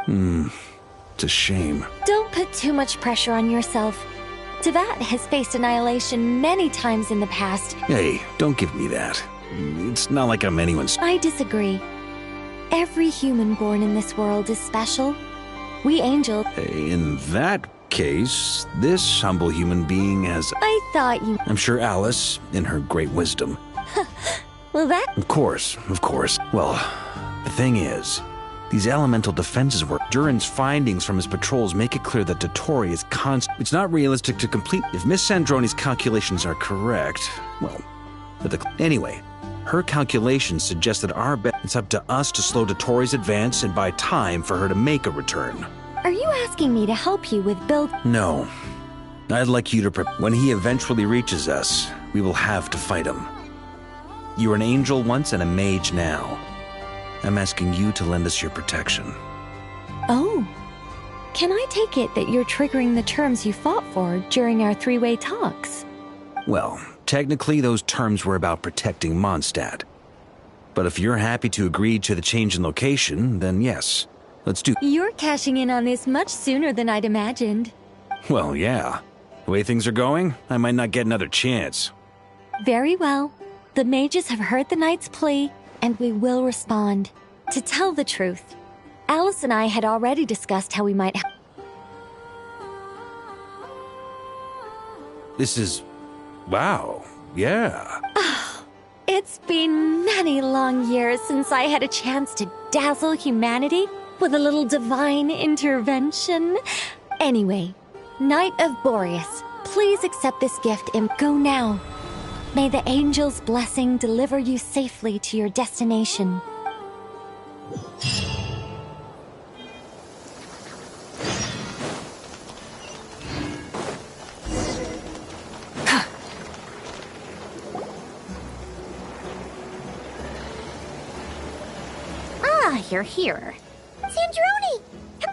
It's a shame. Don't put too much pressure on yourself. Tevat has faced annihilation many times in the past. Hey, don't give me that. It's not like I'm anyone's... I disagree. Every human born in this world is special. We angels... In that case, this humble human being has... I thought you... I'm sure Alice, in her great wisdom... Well, that... Of course. Well, the thing is, these elemental defenses were... Durin's findings from his patrols make it clear that Dottore is constant. It's not realistic to complete... If Miss Sandroni's calculations are correct, well... Anyway, her calculations suggest that it's up to us to slow Dottore's advance and buy time for her to make a return. Are you asking me to help you with build... No. I'd like you to when he eventually reaches us, we will have to fight him. You were an angel once and a mage now. I'm asking you to lend us your protection. Oh. Can I take it that you're triggering the terms you fought for during our three-way talks? Well, technically those terms were about protecting Mondstadt. But if you're happy to agree to the change in location, then yes. Let's do... You're cashing in on this much sooner than I'd imagined. Well, yeah. The way things are going, I might not get another chance. Very well. The mages have heard the knight's plea, and we will respond. To tell the truth, Alice and I had already discussed how we might... This is... Wow. Yeah. It's been many long years since I had a chance to dazzle humanity with a little divine intervention. Anyway, Knight of Boreas, please accept this gift and go now. May the angel's blessing deliver you safely to your destination. You're here. Sandroni!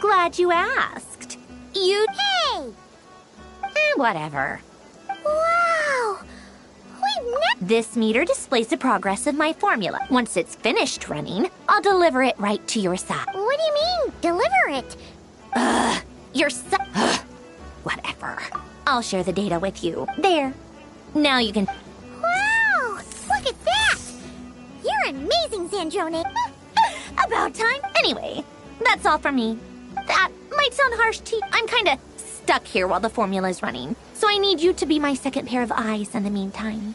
Glad you asked. You... Hey! Whatever. Wow! This meter displays the progress of my formula. Once it's finished running, I'll deliver it right to your side. What do you mean, deliver it? Your side... Whatever. I'll share the data with you. There. Now you can... Wow! Look at that! You're amazing, Sandroni! About time. Anyway, that's all from me. That might sound harsh to you. I'm kinda stuck here while the formula's running, so I need you to be my second pair of eyes in the meantime.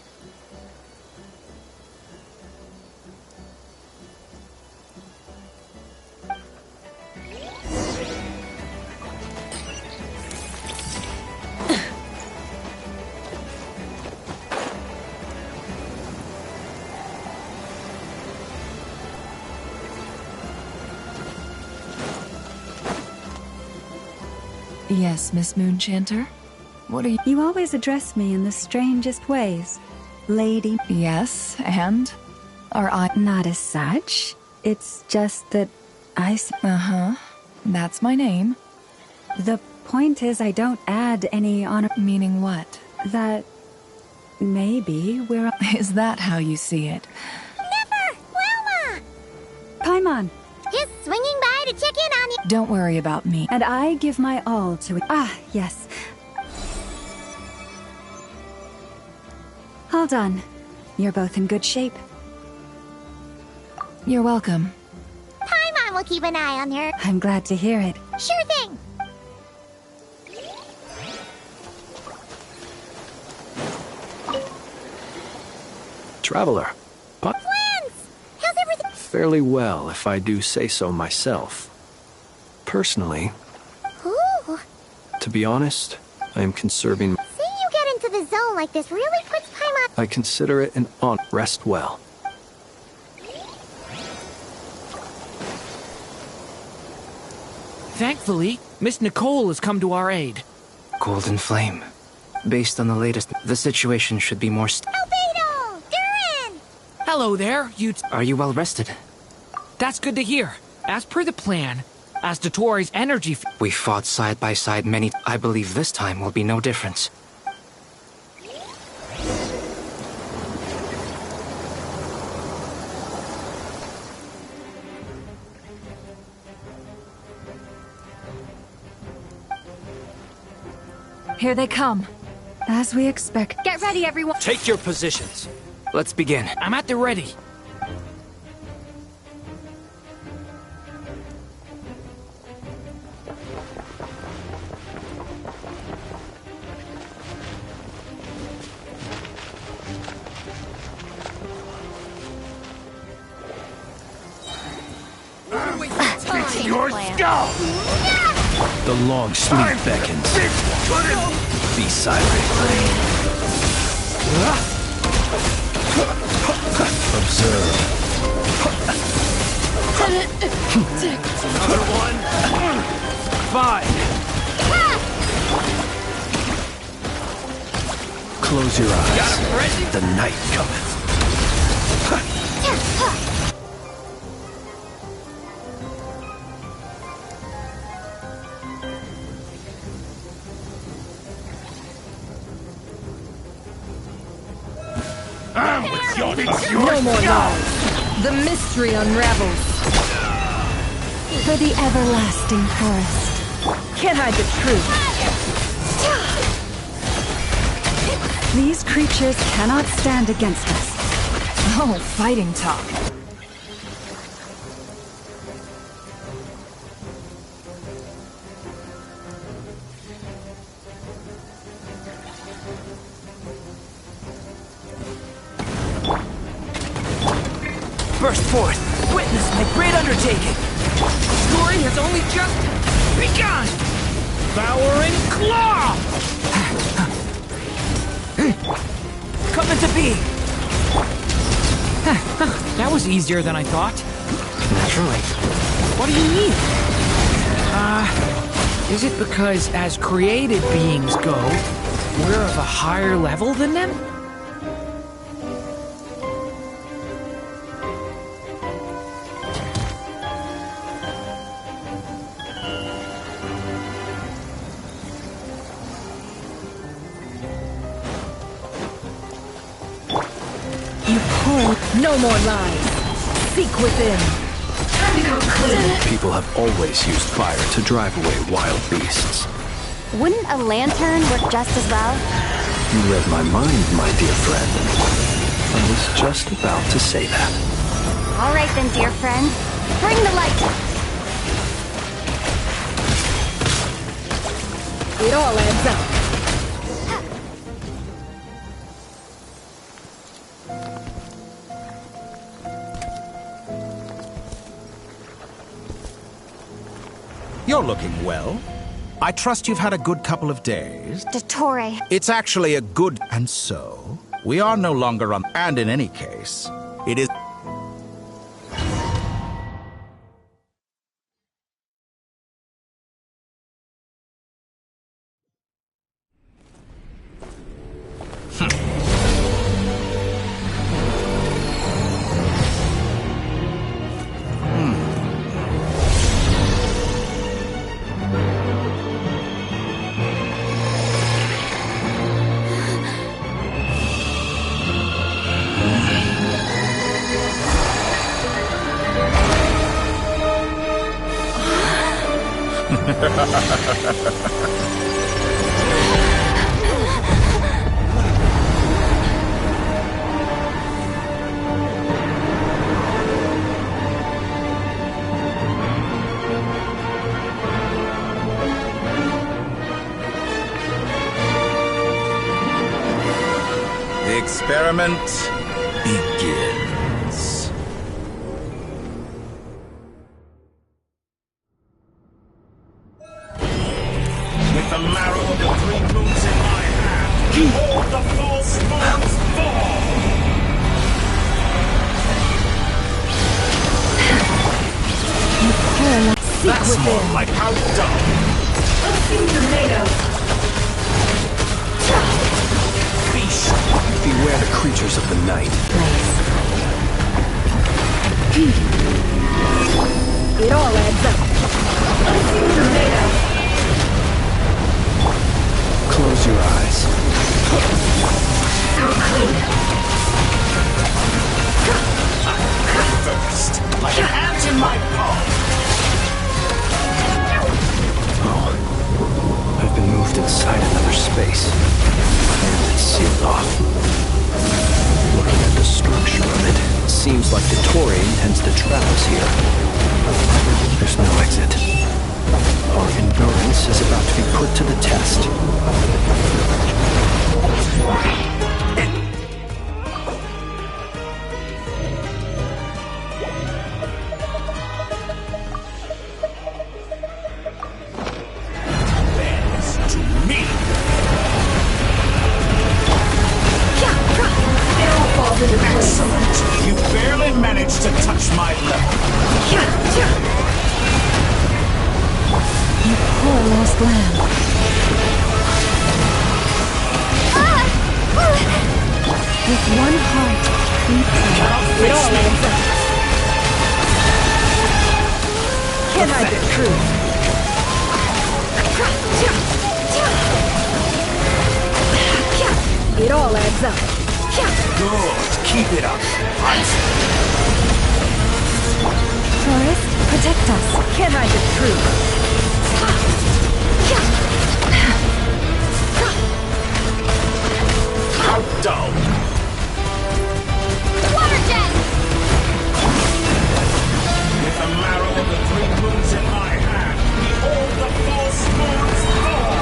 Yes, Miss Moonchanter? What are you... You always address me in the strangest ways. Lady... Yes, and? Are I... Not as such. It's just that I... Uh-huh. That's my name. The point is I don't add any honor... Meaning what? That... maybe we're... Is that how you see it? Never! Wilma! Paimon! Just swinging by to check in on you. Don't worry about me. And I give my all to it. Ah, yes. All done. You're both in good shape. You're welcome. Paimon will keep an eye on her. I'm glad to hear it. Sure thing. Traveler. Friends! How's everything? Fairly well, if I do say so myself. Personally, Ooh. to be honest, I am conserving. Seeing you get into the zone like this really puts Paimon. I consider it an honor. Rest well. Thankfully, Miss Nicole has come to our aid. Golden Flame. Based on the latest, the situation should be more Albedo! Durin! Hello there, you... Are you well rested? That's good to hear. As per the plan, as Dotori's energy... We fought side by side many... I believe this time will be no difference. Here they come. As we expect. Get ready, everyone. Take your positions. Let's begin. I'm at the ready. Your skull! The long sleep beckons. Be silent. Observe. Another one. Fine. Close your eyes. The night cometh. No more lies. The mystery unravels. For the everlasting forest. Can't hide the truth. These creatures cannot stand against us. Oh, fighting talk. Burst forth. Witness my great undertaking. Story has only just begun. Devouring claw. Come into being. That was easier than I thought. Naturally. What do you mean? Is it because as created beings go, we're of a higher level than them? No more lies. Seek within. Time to go clear. People have always used fire to drive away wild beasts. Wouldn't a lantern work just as well? You read my mind, my dear friend. I was just about to say that. All right then, dear friend. Bring the light. It all adds up. You're looking well. I trust you've had a good couple of days. Dottore. It's actually a good... And so, we are no longer on... And in any case, it is... The experiment begins. That's more like how dumb. Let's see what you're made of. Beware the creatures of the night. It all adds up. Let's see what you're made of. Close your eyes. First, like an ant in my palm. Oh, I've been moved inside another space. And it's sealed off. Looking at the structure of it, it seems like the Tory intends to trap us here. There's no exit. Our endurance is about to be put to the test. Excellent! You barely managed to touch my level. You poor lost lamb. With one heart, we pray. It all ends up. Can't hide the truth. It all adds up. Good. Keep it up. Taurus, protect us. Can't hide the truth. How dull. Water jet! With the marrow of the 3 moons in my hand, behold the false moon's fall!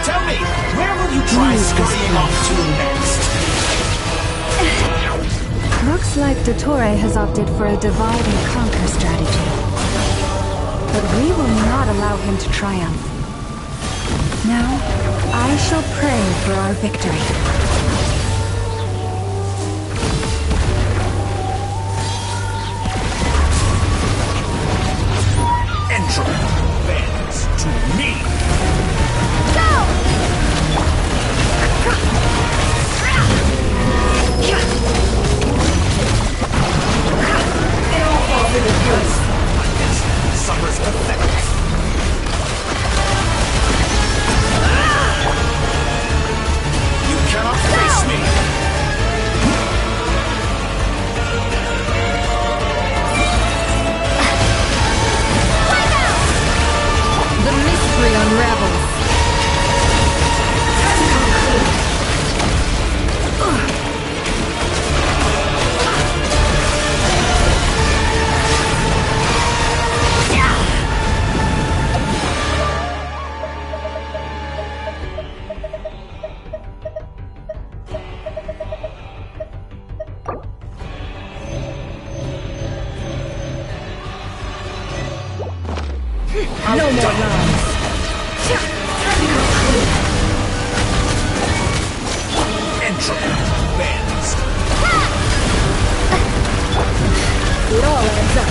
Tell me, where will you try scurrying off to next? Looks like Dottore has opted for a divide and conquer strategy. But we will not allow him to triumph. Now, I shall pray for our victory. Entropy bends to me! Summer's pathetic. You cannot face me. The mystery unravels. No more lies. Entropy bends. It all adds up.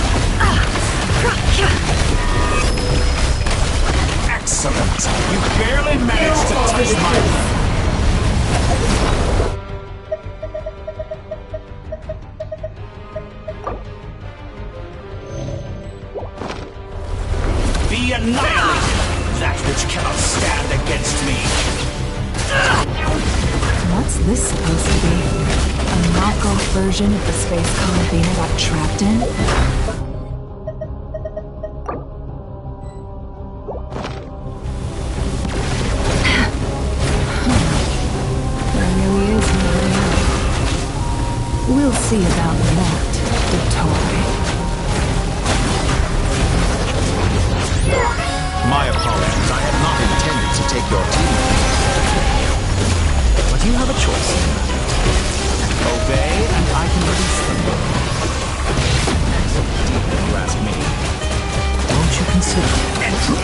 Excellent. You barely managed to touch my level. Be annihilated, that which cannot stand against me. What's this supposed to be? A knockoff version of the space Columbina got trapped in? There really is no way out. We'll see about that, Dottore. My apologies, I had not intended to take your team. But you have a choice. Obey, and I can release them. If you ask me, won't you consider entry?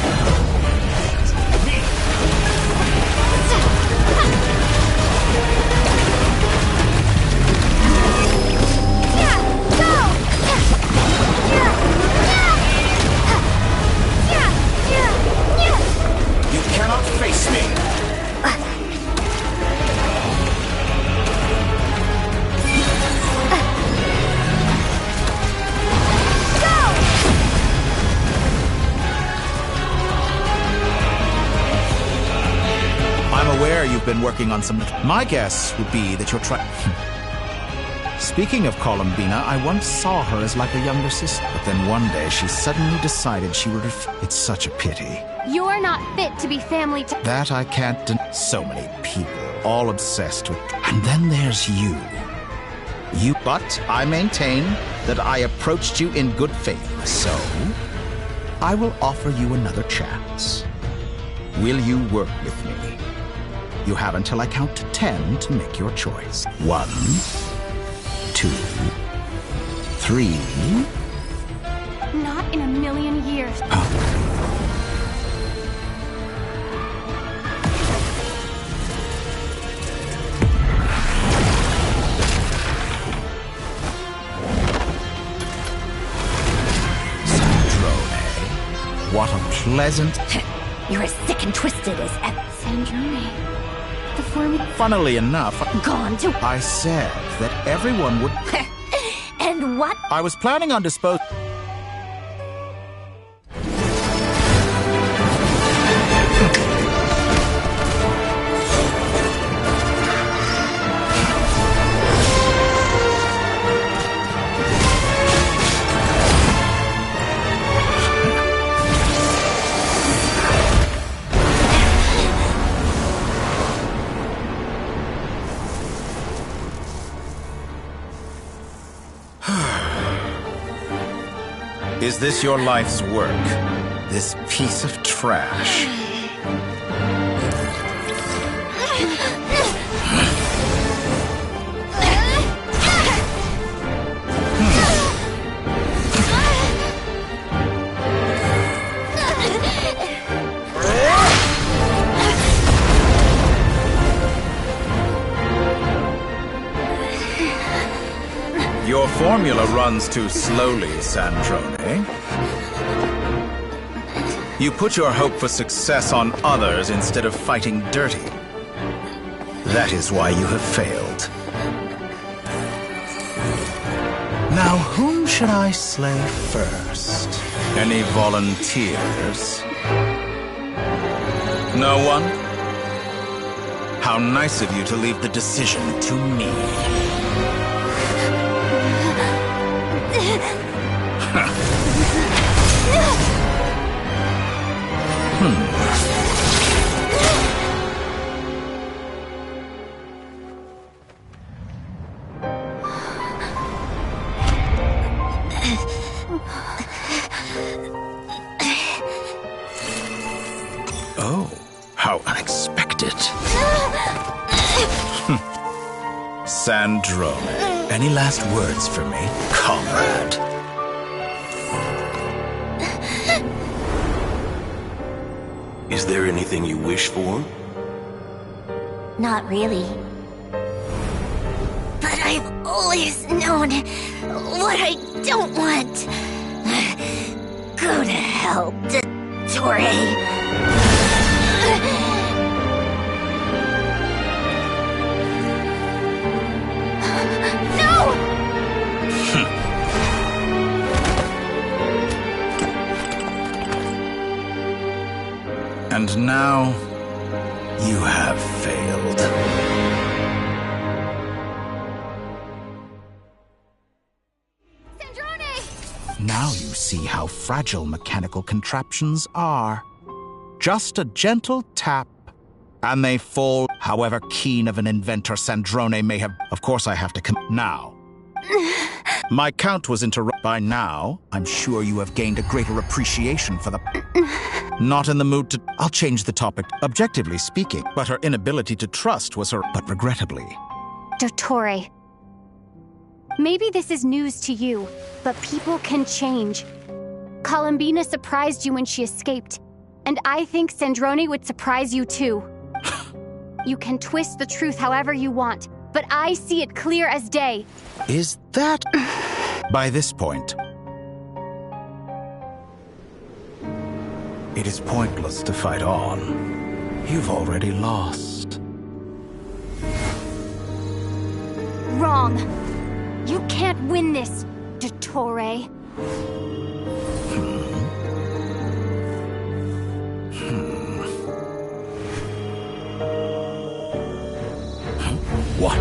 swear you've been working on some... My guess would be that you're trying... Speaking of Columbina, I once saw her as like a younger sister. But then one day she suddenly decided she would... It's such a pity. You're not fit to be family to... That I can't deny. So many people, all obsessed with... And then there's you. But I maintain that I approached you in good faith, so I will offer you another chance. Will you work with me? You have until I count to 10 to make your choice. 1, 2, 3. Not in a million years. What a pleasant... You're as sick and twisted as ever. Sandrone. The formula... Funnily enough... Gone to... I said that everyone would... And what? I was planning on disposing... Is this your life's work? This piece of trash? Your formula runs too slowly, Sandrone. You put your hope for success on others instead of fighting dirty. That is why you have failed. Now, whom should I slay first? Any volunteers? No one? How nice of you to leave the decision to me. Oh, how unexpected. Sandrone, any last words for me, comrade? Is there anything you wish for? Not really. But I've always known what I don't want. Go to hell, Dottore. And now, you have failed. Sandrone! Now you see how fragile mechanical contraptions are. Just a gentle tap, and they fall. However keen of an inventor Sandrone may have... Of course I have to come... Now. My count was interrupted. By now, I'm sure you have gained a greater appreciation for the... Not in the mood to... I'll change the topic. Objectively speaking, but her inability to trust was her... But regrettably... Dottore. Maybe this is news to you, but people can change. Columbina surprised you when she escaped, and I think Sandrone would surprise you too. You can twist the truth however you want, but I see it clear as day. Is that... By this point... It is pointless to fight on. You've already lost. Wrong. You can't win this, Dottore. What?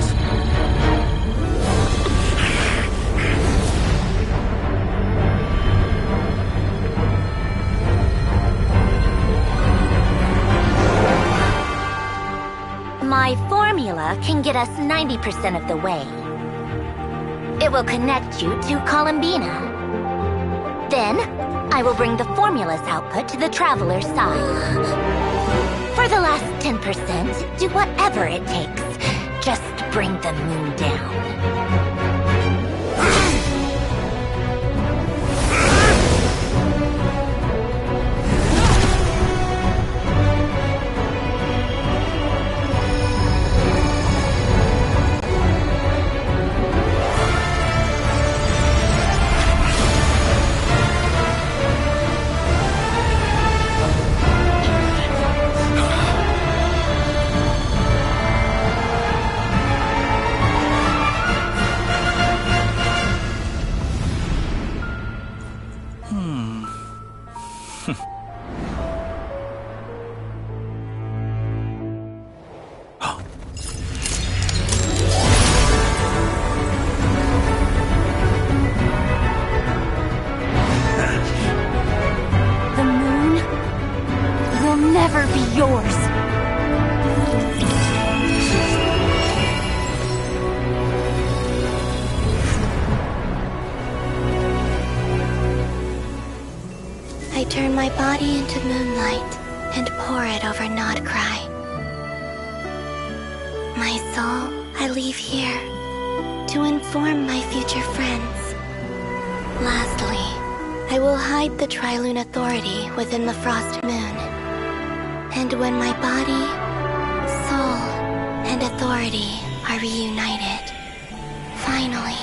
My formula can get us 90% of the way. It will connect you to Columbina. Then, I will bring the formula's output to the Traveler's side. For the last 10%, do whatever it takes. Just bring the moon down. The moon will never be yours. I turn my body into moonlight and pour it over Nodcry. My soul, I leave here to inform my future friends. Lastly, I will hide the Trilune Authority within the Frost Moon. And when my body, soul, and authority are reunited, finally...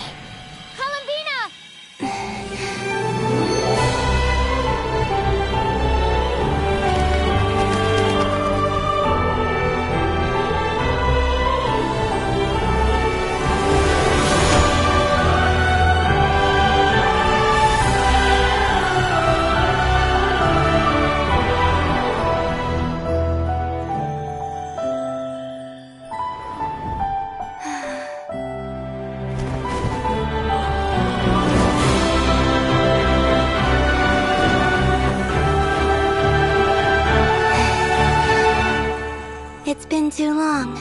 It's been too long.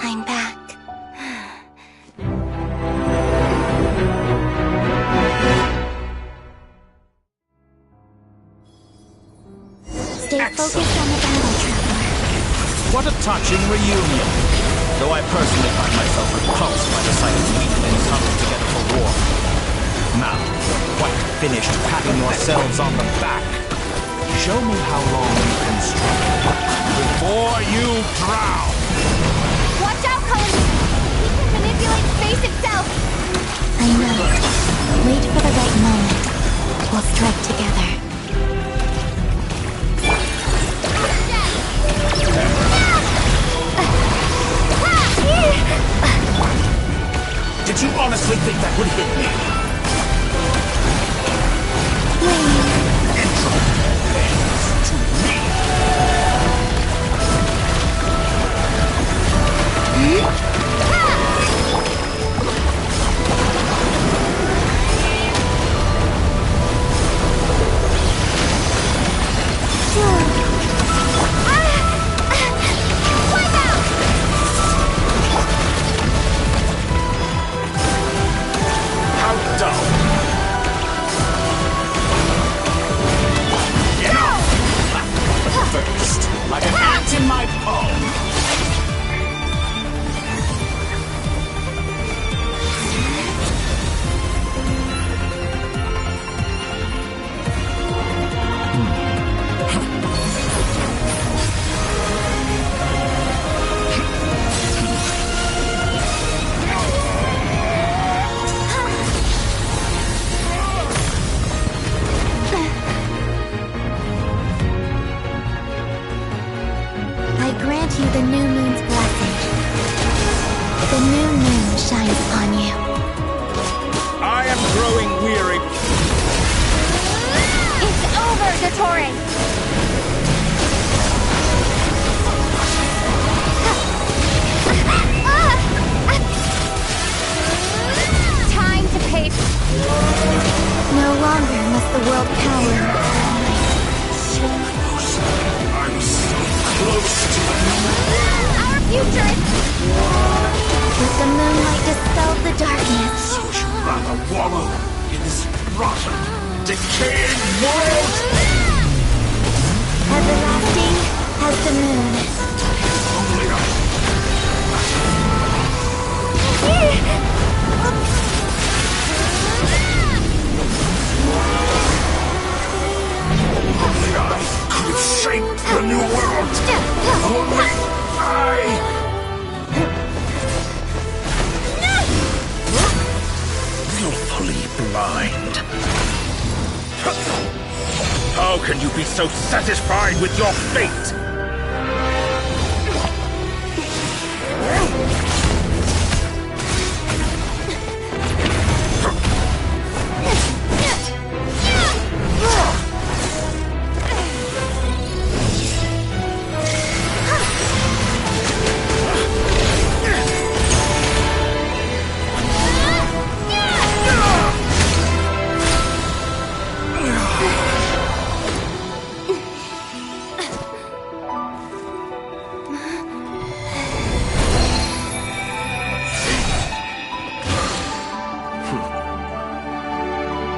I'm back. Stay focused on the battle, Traveler. What a touching reunion. Though I personally find myself repulsed by the sight of weaklings huddled together for war. Now, you're quite finished patting yourselves on the back. Show me how long you can struggle before you drown. Watch out, Columbina! He can manipulate space itself! I know. Wait for the right moment. We'll strike together. Did you honestly think that would hit me? Like an ant in my palm. You the new moon's blessing. The new moon shines upon you. I am growing weary. It's over, Dottore! future is... Let the moonlight dispel the darkness. So you'd rather wallow in this rotten, decaying world? Everlasting as the moon. Only I could shape the new world. Only I. Willfully blind. How can you be so satisfied with your fate?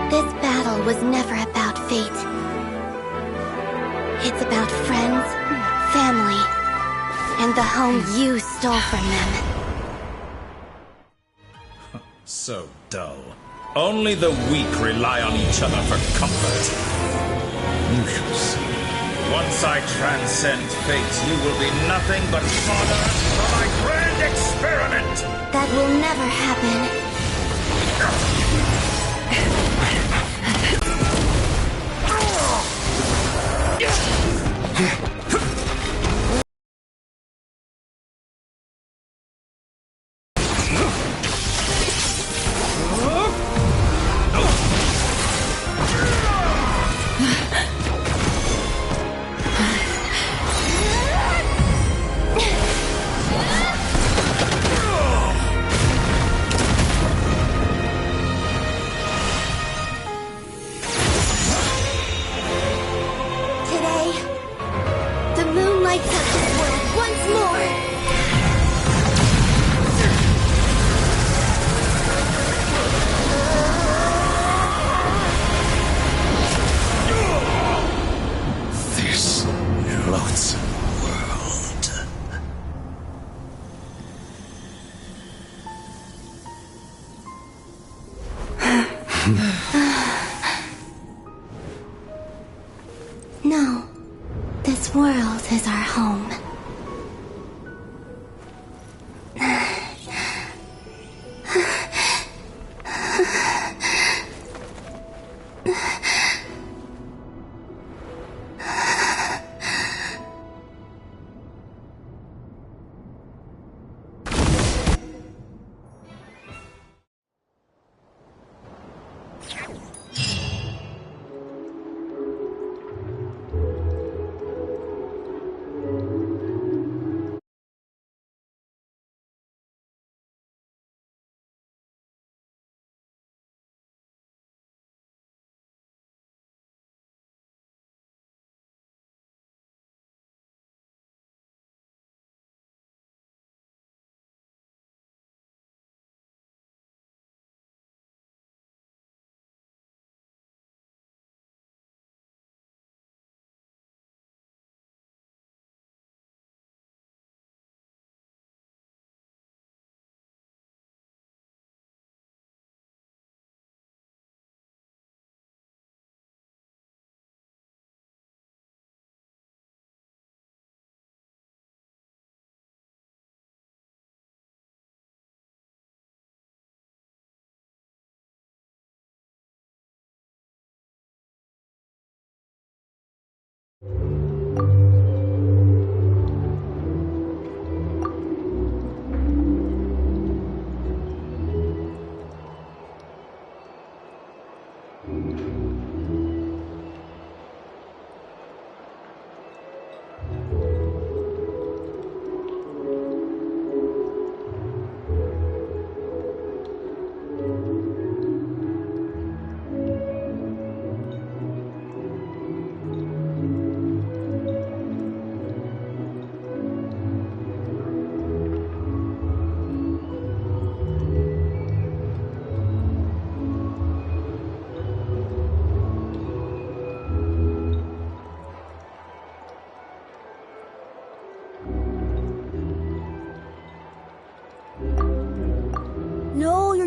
This battle was never about fate. It's about friends, family, and the home you stole from them. So dull. Only the weak rely on each other for comfort. You shall see. Once I transcend fate, you will be nothing but fodder for my grand experiment! That will never happen. No, this world is our home.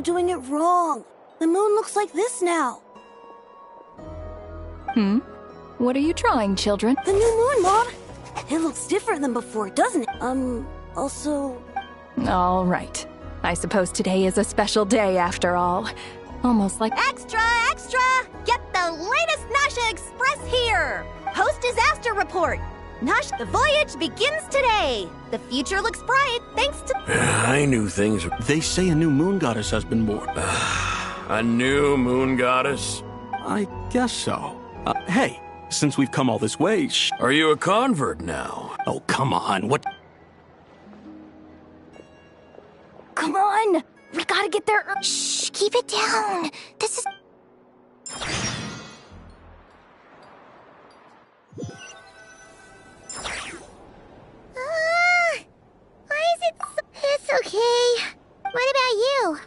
doing it wrong. The moon looks like this now. What are you drawing, children? The new moon, Mom! It looks different than before, doesn't it? Also... All right. I suppose today is a special day after all. Almost like... Extra, extra! Get the latest Nasha Express here! Post-disaster report! Nash, the voyage begins today! The future looks bright thanks to... I knew things. They say a new moon goddess has been born. A new moon goddess? I guess so. Hey, since we've come all this way, are you a convert now? Oh, come on, what? Come on! We gotta get there. Shh, keep it down. This is... why is it so... It's okay. What about you?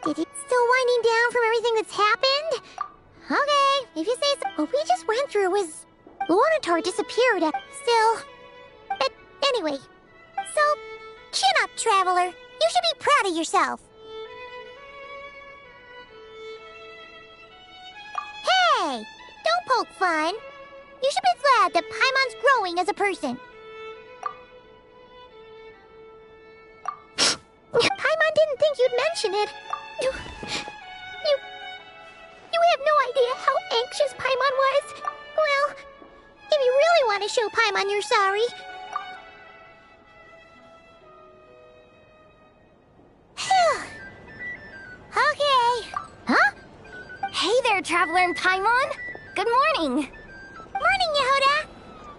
Did you still winding down from everything that's happened? Okay, if you say so. What we just went through was... Luanatar disappeared at... Still... But anyway. So, chin up, Traveler. You should be proud of yourself. Hey! Don't poke fun. You should be glad that Paimon's growing as a person. Paimon didn't think you'd mention it. You have no idea how anxious Paimon was. Well, if you really want to show Paimon you're sorry... Okay. Huh? Hey there, Traveler and Paimon. Good morning. Morning, Yehuda.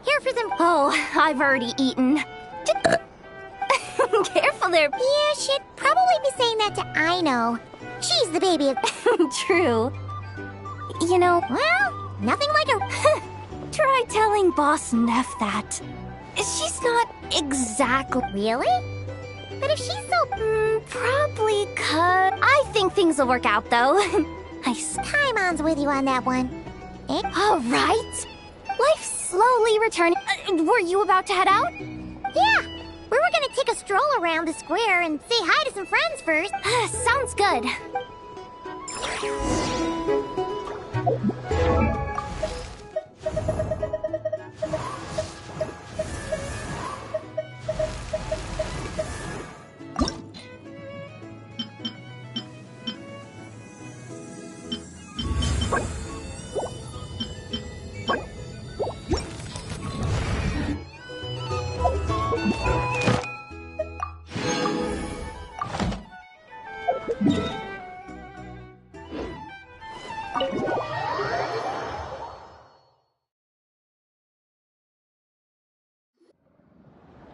Here for some... Oh, I've already eaten. Careful there. Yeah, she'd probably be saying that to Aino. She's the baby of... True. You know... Well, nothing like a... Try telling Boss Neff that. She's not exactly... Really? But if she's so... probably I think things will work out, though. Paimon's with you on that one. Eh? All right. Life's slowly returning. Were you about to head out? Yeah. We were gonna take a stroll around the square and say hi to some friends first. Sounds good.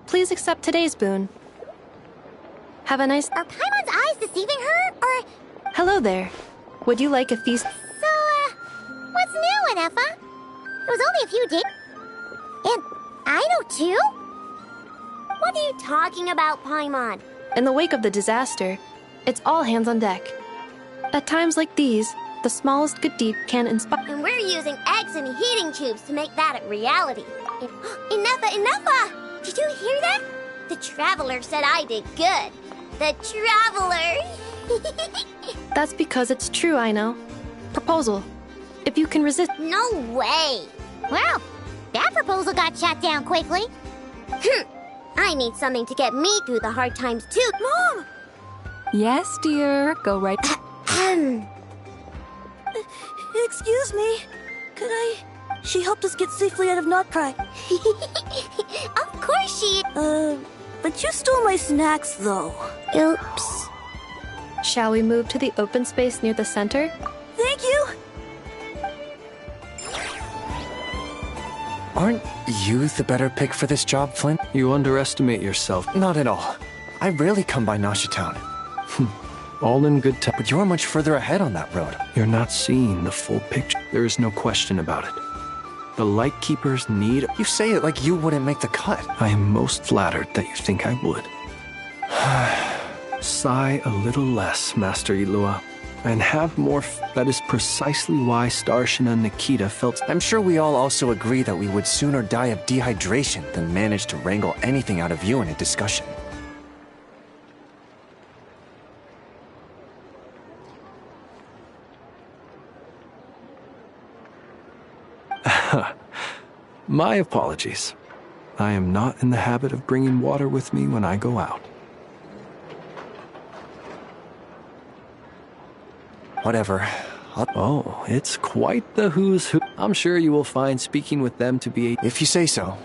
Please accept today's boon. Have a nice... Are Paimon's eyes deceiving her, or... Hello there. Would you like a feast? So, what's new, Anefa? It was only a few days... And Aino, too? What are you talking about, Paimon? In the wake of the disaster, it's all hands on deck. At times like these, the smallest good deed can inspire... And we're using eggs and heating tubes to make that a reality. Enough! Did you hear that? The Traveler said I did good. The Traveler! That's because it's true, I know. Proposal. If you can resist... No way! Well, that proposal got shot down quickly. I need something to get me through the hard times, too. Mom! Yes, dear. Go right... Excuse me. Could I... She helped us get safely out of Notcry. Of course she... But you stole my snacks, though. Oops. Shall we move to the open space near the center? Thank you! Aren't you the better pick for this job, Flint? You underestimate yourself. Not at all. I rarely come by Nasha Town. All in good time. But you're much further ahead on that road. You're not seeing the full picture. There is no question about it. The Lightkeepers need... You say it like you wouldn't make the cut. I am most flattered that you think I would. Sigh a little less, Master Ilua, and have more that is precisely why Starshina and Nikita felt... I'm sure we all also agree that we would sooner die of dehydration than manage to wrangle anything out of you in a discussion. My apologies. I am not in the habit of bringing water with me when I go out. Whatever. Oh, it's quite the who's who. I'm sure you will find speaking with them to be If you say so.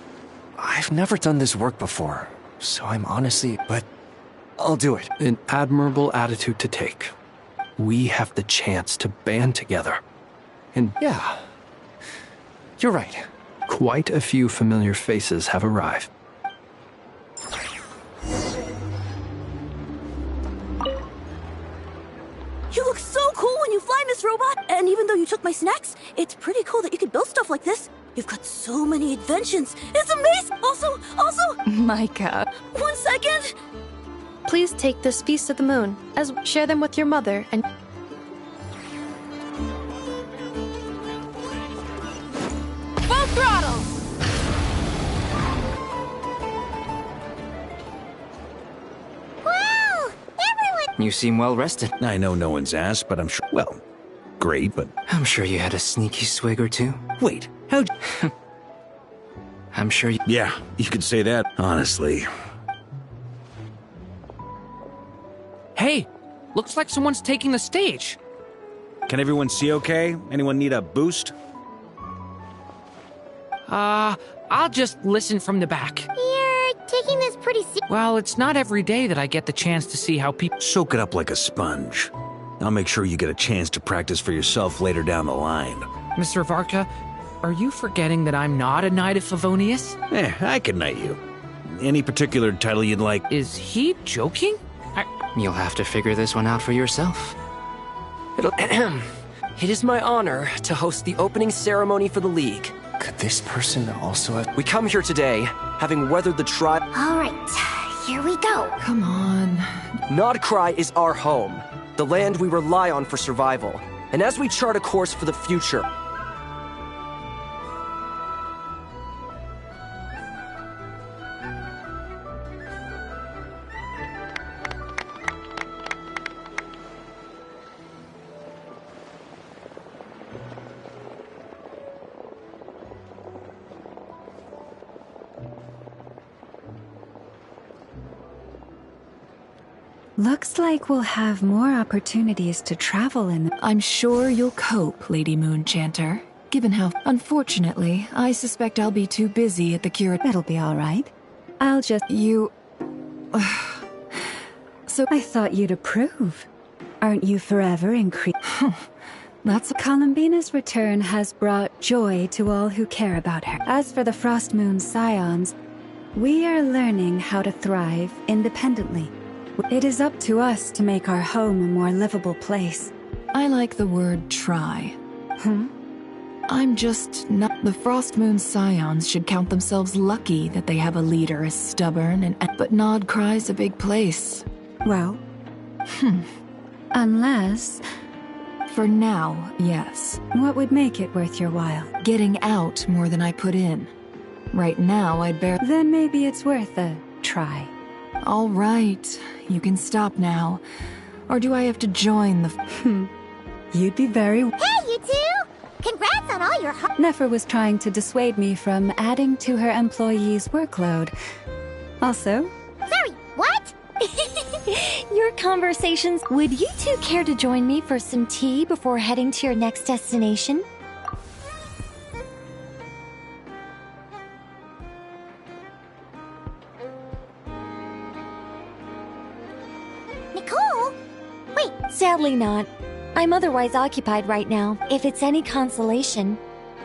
I've never done this work before, so I'm honestly... But I'll do it. An admirable attitude to take. We have the chance to band together. And yeah, you're right. Quite a few familiar faces have arrived. You look so cool when you fly, Miss Robot! And even though you took my snacks, it's pretty cool that you can build stuff like this. You've got so many inventions. It's amazing! Also... Micah. 1 second! Please take this Feast of the Moon, as share them with your mother, and... Full throttle! Wow! Everyone! You seem well rested. I know no one's asked, but I'm sure... Well, great, but... I'm sure you had a sneaky swig or two. Wait, how'd... I'm sure you... Yeah, you could say that, honestly. Hey, looks like someone's taking the stage. Can everyone see okay? Anyone need a boost? I'll just listen from the back. You're taking this pretty seriously. Well, it's not every day that I get the chance to see how people... Soak it up like a sponge. I'll make sure you get a chance to practice for yourself later down the line. Mr. Varka, are you forgetting that I'm not a Knight of Favonius? I can knight you. Any particular title you'd like? Is he joking? You'll have to figure this one out for yourself. It is my honor to host the opening ceremony for the League. Could this person also have... We come here today, having weathered the trial... Alright, here we go. Come on. Nodcry is our home, the land we rely on for survival. And as we chart a course for the future... Looks like we'll have more opportunities to travel in the... I'm sure you'll cope, Lady Moonchanter. Given how... Unfortunately, I suspect I'll be too busy at the cure... It'll be all right. I'll just... You... So I thought you'd approve. Aren't you forever increased? That's... Columbina's return has brought joy to all who care about her. As for the Frost Moon Scions, we are learning how to thrive independently. It is up to us to make our home a more livable place. I like the word try. I'm just not... The Frost Moon Scions should count themselves lucky that they have a leader as stubborn and... But Nodcry's a big place. Well... Unless... For now, yes. What would make it worth your while? Getting out more than I put in. Right now, I'd bear... Then maybe it's worth a try. All right, you can stop now. Or do I have to join the... You'd be very... Hey, you two! Congrats on all your... Nefer was trying to dissuade me from adding to her employees' workload. Also... Sorry, what? Your conversations... Would you two care to join me for some tea before heading to your next destination? Nicole? Wait. Sadly not. I'm otherwise occupied right now, if it's any consolation.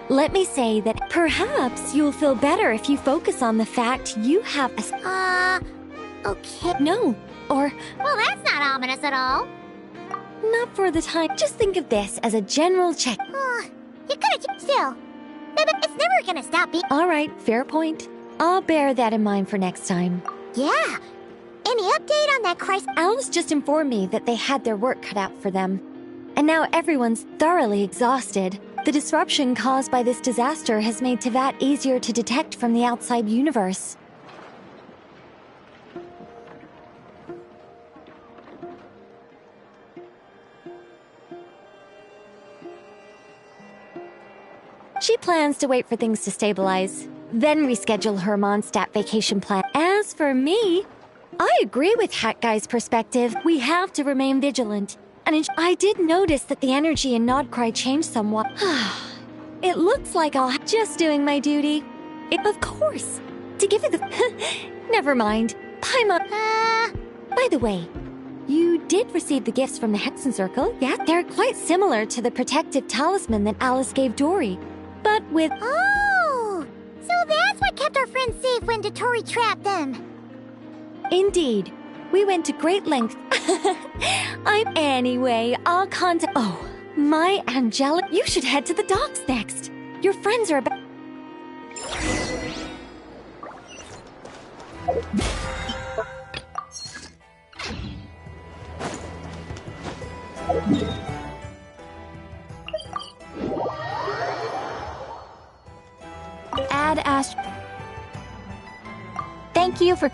Let me say that perhaps you'll feel better if you focus on the fact you have a... Okay. No, or... Well, that's not ominous at all. Not for the time. Just think of this as a general check. You could've... Still. It's never gonna stop being... Alright, fair point. I'll bear that in mind for next time. Yeah. Any update on that Christ... Alice just informed me that they had their work cut out for them. And now everyone's thoroughly exhausted. The disruption caused by this disaster has made Teyvat easier to detect from the outside universe. She plans to wait for things to stabilize. then reschedule her Mondstadt vacation plan. As for me, I agree with Hat Guy's perspective. We have to remain vigilant. And I did notice that the energy in Nodcry changed somewhat. It looks like I'll just doing my duty. Of course. To give you the... Never mind. By the way, you did receive the gifts from the Hexen Circle, yeah? They're quite similar to the protective talisman that Alice gave Dory, but with... Oh! So that's what kept our friends safe when Dotori trapped them. Indeed. We went to great lengths. Anyway, I'll contact... Oh, my angelic... You should head to the docks next. Your friends are about... Add Ash. Thank you for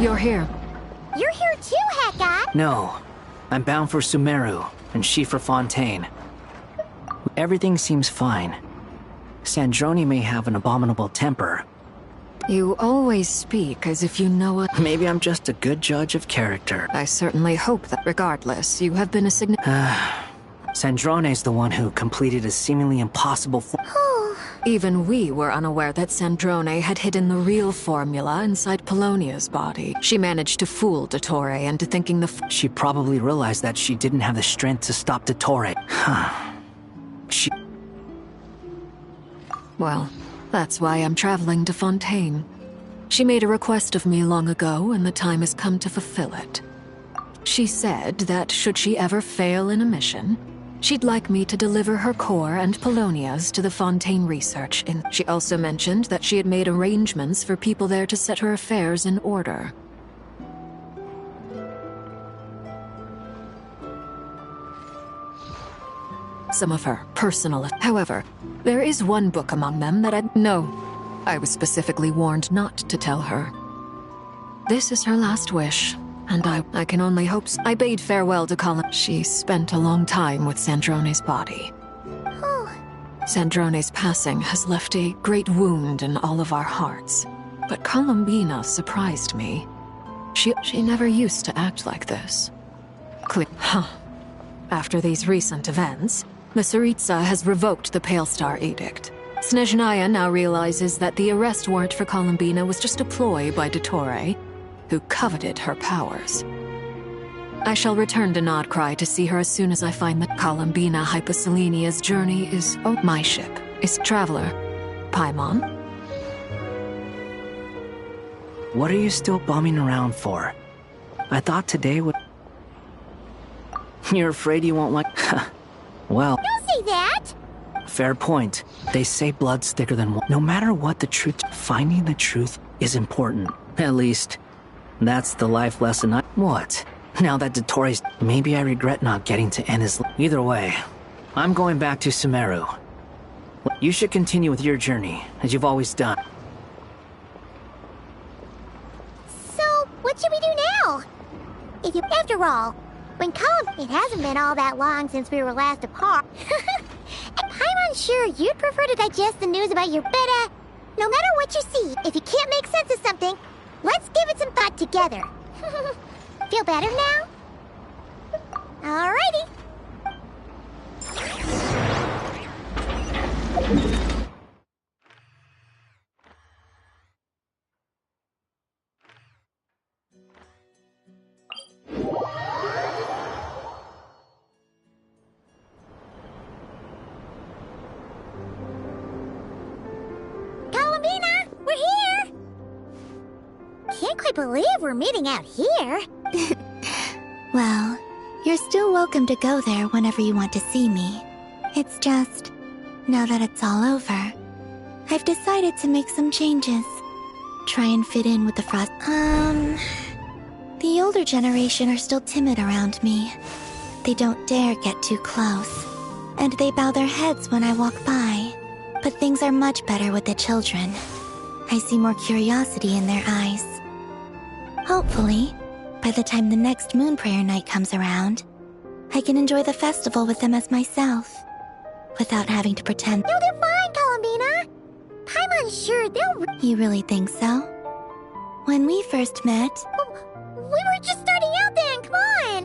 You're here. You're here too, Hat Guy. No. I'm bound for Sumeru, and she for Fontaine. Everything seems fine. Sandrone may have an abominable temper. You always speak as if you know what... Maybe I'm just a good judge of character. I certainly hope that regardless, you have been a Sandrone's the one who completed a seemingly impossible Even we were unaware that Sandrone had hidden the real formula inside Polonia's body. She managed to fool Dottore into thinking She probably realized that she didn't have the strength to stop Dottore. Well, that's why I'm traveling to Fontaine. She made a request of me long ago, and the time has come to fulfill it. She said that should she ever fail in a mission, she'd like me to deliver her core and Polonia's to the Fontaine research. She also mentioned that she had made arrangements for people there to set her affairs in order. some of her personal. However, there is one book among them that I was specifically warned not to tell her. This is her last wish, and I can only hope I bade farewell to Colin. She spent a long time with Sandrone's body. Sandrone's passing has left a great wound in all of our hearts. But Columbina surprised me. She never used to act like this. After these recent events, the Tsaritsa has revoked the Pale Star Edict. Snezhnaya now realizes that the arrest warrant for Columbina was just a ploy by Dottore, who coveted her powers. I shall return to Nodcry to see her as soon as I find that Columbina Hyposelenia's journey is... Oh, my ship is Traveler. Paimon? What are you still bumming around for? I thought today would... You're afraid you won't like... Well... Don't say that! Fair point. They say blood's thicker than water. No matter what the truth... Finding the truth is important. At least, that's the life lesson I... What? Now that Dottore's... Maybe I regret not getting to end his... Either way, I'm going back to Sumeru. You should continue with your journey, as you've always done. So, what should we do now? After all, it hasn't been all that long since we were last apart. I'm unsure you'd prefer to digest the news about your beta. No matter what you see, if you can't make sense of something, let's give it some thought together. Feel better now? Alrighty. Columbina, we're here! Can't quite believe we're meeting out here. Well, you're still welcome to go there whenever you want to see me. It's just, now that it's all over, I've decided to make some changes. Try and fit in with the Frost. The older generation are still timid around me. They don't dare get too close, and they bow their heads when I walk by. But things are much better with the children. I see more curiosity in their eyes. Hopefully, by the time the next Moon Prayer night comes around, I can enjoy the festival with them as myself, without having to pretend. You'll do fine, Columbina. I'm unsure they'll... You really think so? When we first met... We were just starting out then, come on!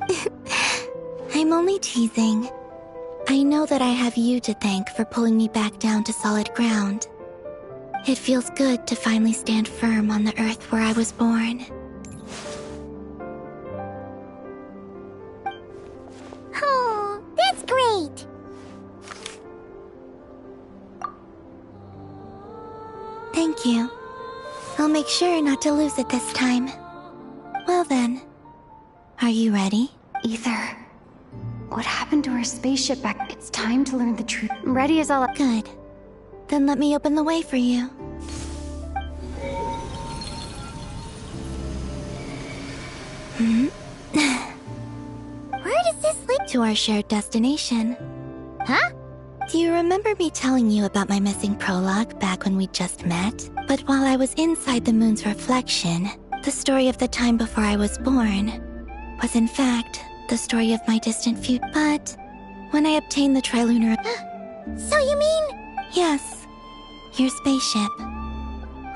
I'm only teasing. I know that I have you to thank for pulling me back down to solid ground. It feels good to finally stand firm on the earth where I was born. Oh, that's great! Thank you. I'll make sure not to lose it this time. Well then, are you ready? Ether. What happened to our spaceship back? It's time to learn the truth. I'm ready as all... Good. Then let me open the way for you. Where does this lead? To our shared destination. Huh? Do you remember me telling you about my missing prologue back when we just met? But while I was inside the moon's reflection, the story of the time before I was born was in fact the story of my distant future. But when I obtained the trilunar... So you mean... Yes, your spaceship.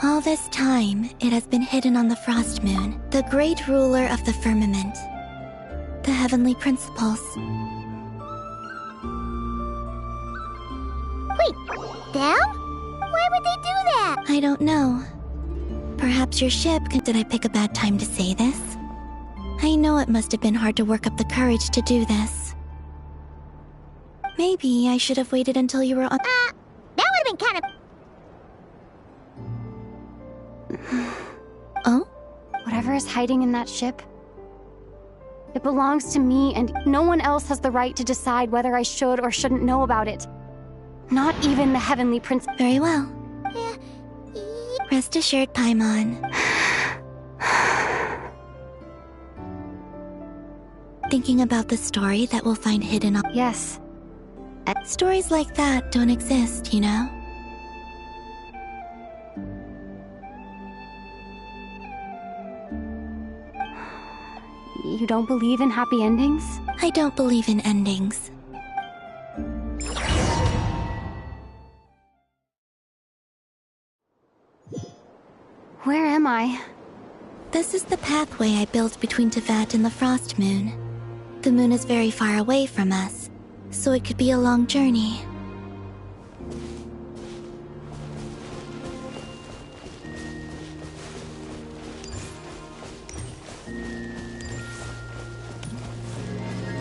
All this time, it has been hidden on the Frost Moon, the great ruler of the firmament. The heavenly principles. Wait, them? Why would they do that? I don't know. Perhaps your ship... Did I pick a bad time to say this? I know it must have been hard to work up the courage to do this. Maybe I should have waited until you were on... that would have been kind of... Oh? Whatever is hiding in that ship, it belongs to me, and no one else has the right to decide whether I should or shouldn't know about it. Not even the Heavenly Prince. Very well. Rest assured, Paimon. Thinking about the story that we'll find hidden on... Yes. Stories like that don't exist, you know? You don't believe in happy endings? I don't believe in endings. Where am I? This is the pathway I built between Teyvat and the Frost Moon. The moon is very far away from us, so it could be a long journey.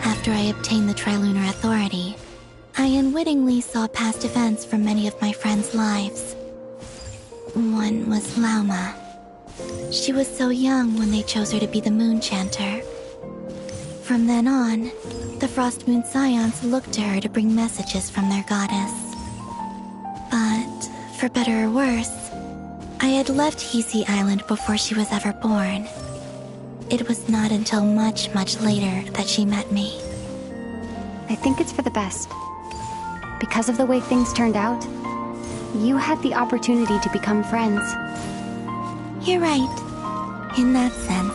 After I obtained the Trilunar Authority, I unwittingly saw past events from many of my friends' lives. One was Lauma. She was so young when they chose her to be the Moon Chanter. From then on, the Frost Moon Scions looked to her to bring messages from their goddess. But, for better or worse, I had left Hisi Island before she was ever born. It was not until much, much later that she met me. I think it's for the best. Because of the way things turned out, you had the opportunity to become friends. You're right. In that sense,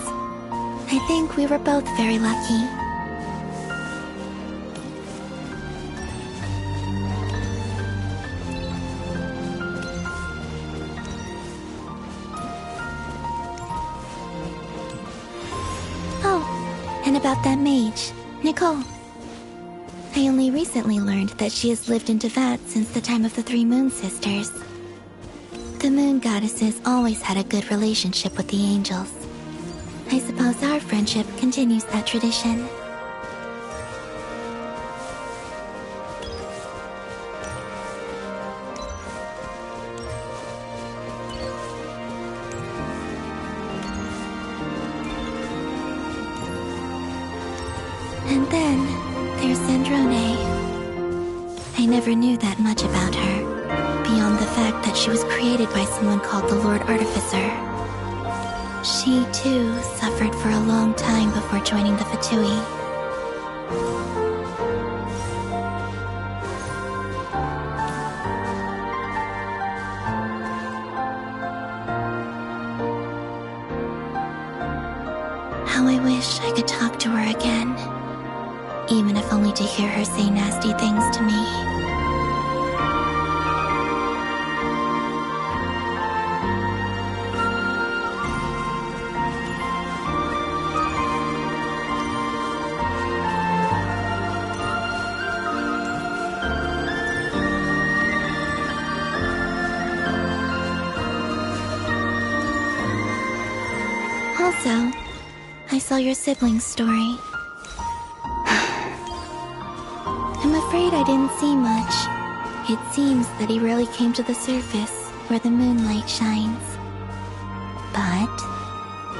I think we were both very lucky. Oh, and about that mage, Nicole. I only recently learned that she has lived in Teyvat since the time of the Three Moon Sisters. The Moon Goddesses always had a good relationship with the angels. I suppose our friendship continues that tradition. And then, there's Sandrone. I never knew that much about her, beyond the fact that she was created by someone called the Lord Artificer. She, too, suffered for a long time before joining the Fatui. How I wish I could talk to her again. Even if only to hear her say nasty things to me. Also, I saw your siblings' story. I'm afraid I didn't see much. It seems that he rarely came to the surface, where the moonlight shines. But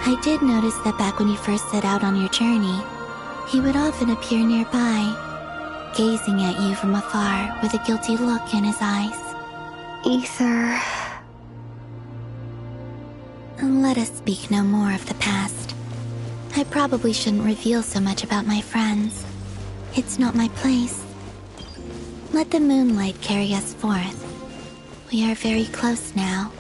I did notice that back when you first set out on your journey, he would often appear nearby, gazing at you from afar with a guilty look in his eyes. Ether... Let us speak no more of the past. I probably shouldn't reveal so much about my friends. It's not my place. Let the moonlight carry us forth. We are very close now.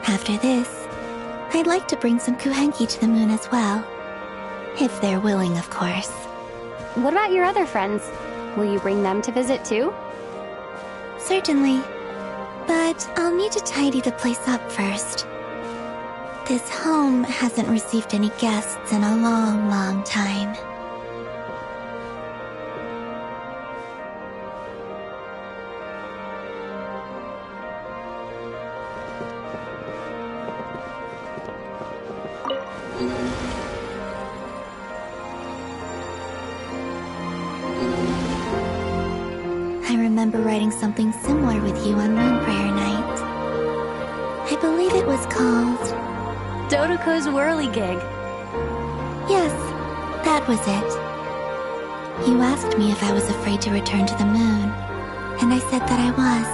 After this, I'd like to bring some Kuhenki to the moon as well. If they're willing, of course. What about your other friends? Will you bring them to visit too? Certainly. But I'll need to tidy the place up first. This home hasn't received any guests in a long, long time. I remember writing something similar with you on Moonprayer Night. I believe it was called... Dodoko's Whirligig. Yes, that was it. You asked me if I was afraid to return to the moon, and I said that I was.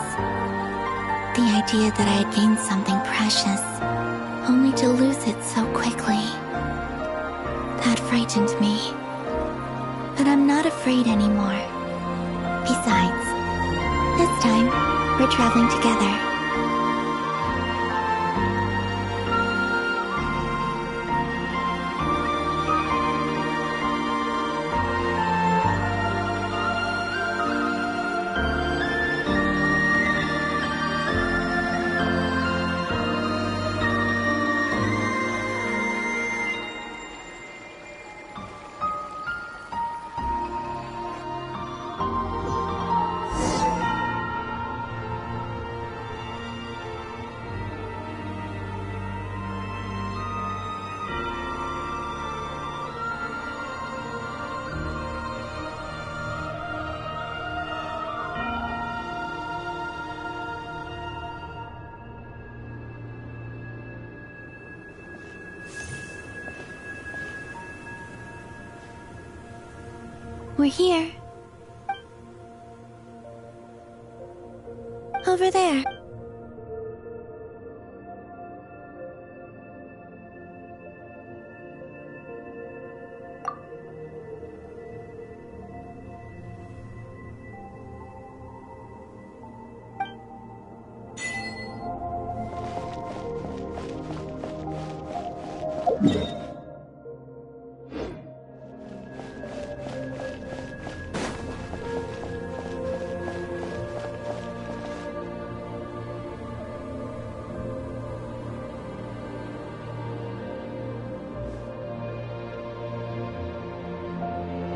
The idea that I had gained something precious, only to lose it so quickly. That frightened me. But I'm not afraid anymore. Besides, this time, we're traveling together. We're here. Over there.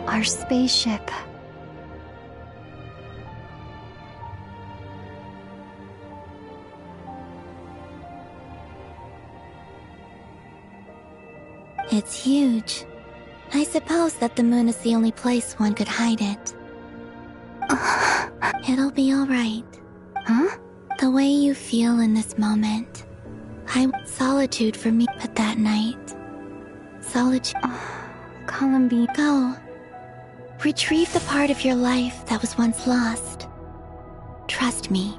Our spaceship. It's huge. I suppose that the moon is the only place one could hide it. It'll be alright. Huh? The way you feel in this moment. Solitude for me, but that night. Solitude. Columbi. Go. Retrieve the part of your life that was once lost. Trust me.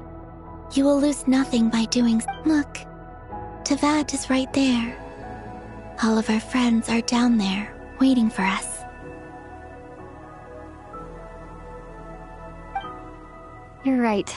You will lose nothing by doing so. Look. Teyvat is right there. All of our friends are down there, waiting for us. You're right.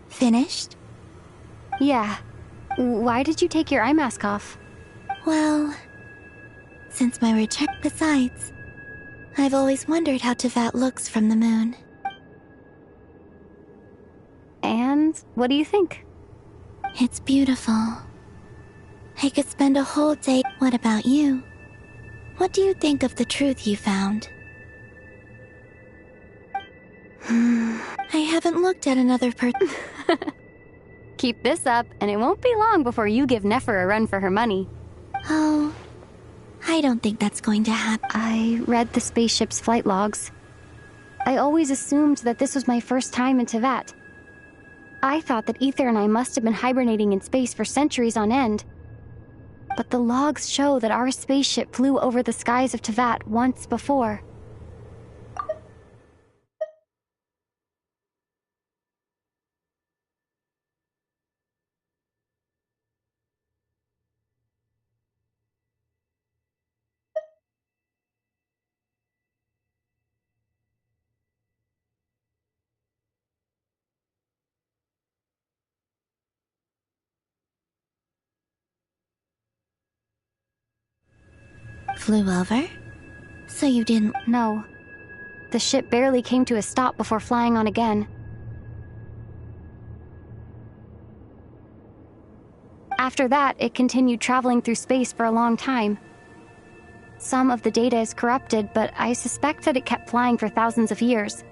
Finished? Yeah. Why did you take your eye mask off? Well, since my return. Besides, I've always wondered how Teyvat looks from the moon. And what do you think? It's beautiful. I could spend a whole day. What about you? What do you think of the truth you found? I haven't looked at another person. Keep this up, and it won't be long before you give Nefer a run for her money. Oh, I don't think that's going to happen. I read the spaceship's flight logs. I always assumed that this was my first time in Teyvat. I thought that Ether and I must have been hibernating in space for centuries on end. But the logs show that our spaceship flew over the skies of Teyvat once before. flew over? So you didn't... No. The ship barely came to a stop before flying on again. After that, it continued traveling through space for a long time. Some of the data is corrupted, but I suspect that it kept flying for thousands of years.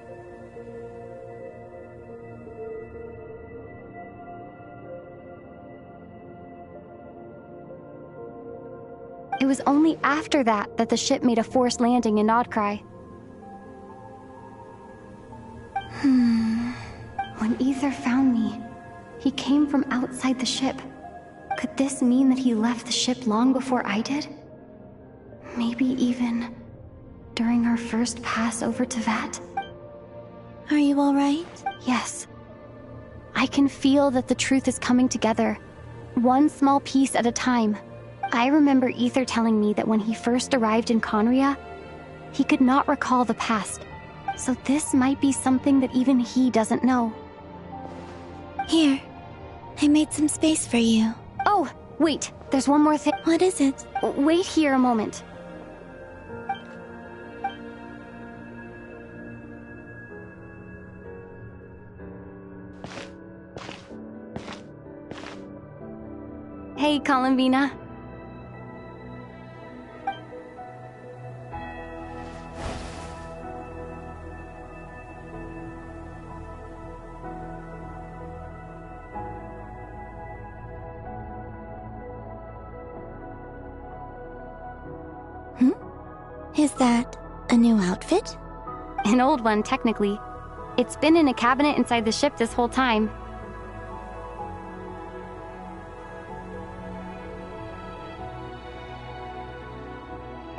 It was only after that that the ship made a forced landing in Nodcry. When Ether found me, he came from outside the ship. Could this mean that he left the ship long before I did? Maybe even during our first pass over to Vat? Are you alright? Yes. I can feel that the truth is coming together, one small piece at a time. I remember Ether telling me that when he first arrived in Conria, he could not recall the past. So this might be something that even he doesn't know. Here, I made some space for you. Oh, wait, there's one more thing. What is it? Wait here a moment. Hey, Columbina. Is that a new outfit? An old one, technically. It's been in a cabinet inside the ship this whole time.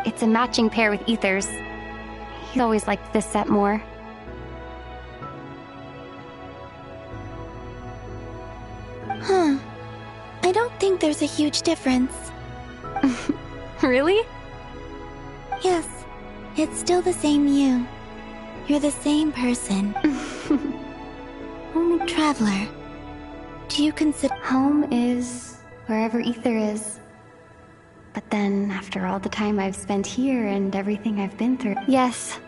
It's a matching pair with Ether's. He's always liked this set more. Huh. I don't think there's a huge difference. Really? Yes. It's still the same you. You're the same person. Only traveler. Do you consider... Home is wherever Ether is. But then, after all the time I've spent here and everything I've been through... Yes,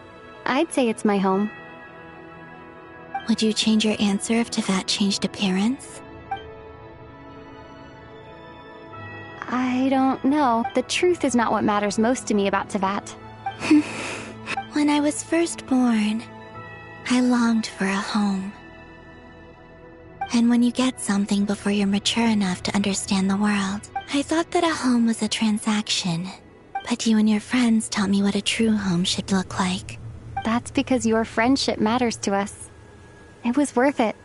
I'd say it's my home. Would you change your answer if Teyvat changed appearance? I don't know. The truth is not what matters most to me about Teyvat. When I was first born, I longed for a home. And when you get something before you're mature enough to understand the world, I thought that a home was a transaction. But you and your friends taught me what a true home should look like. That's because your friendship matters to us. It was worth it.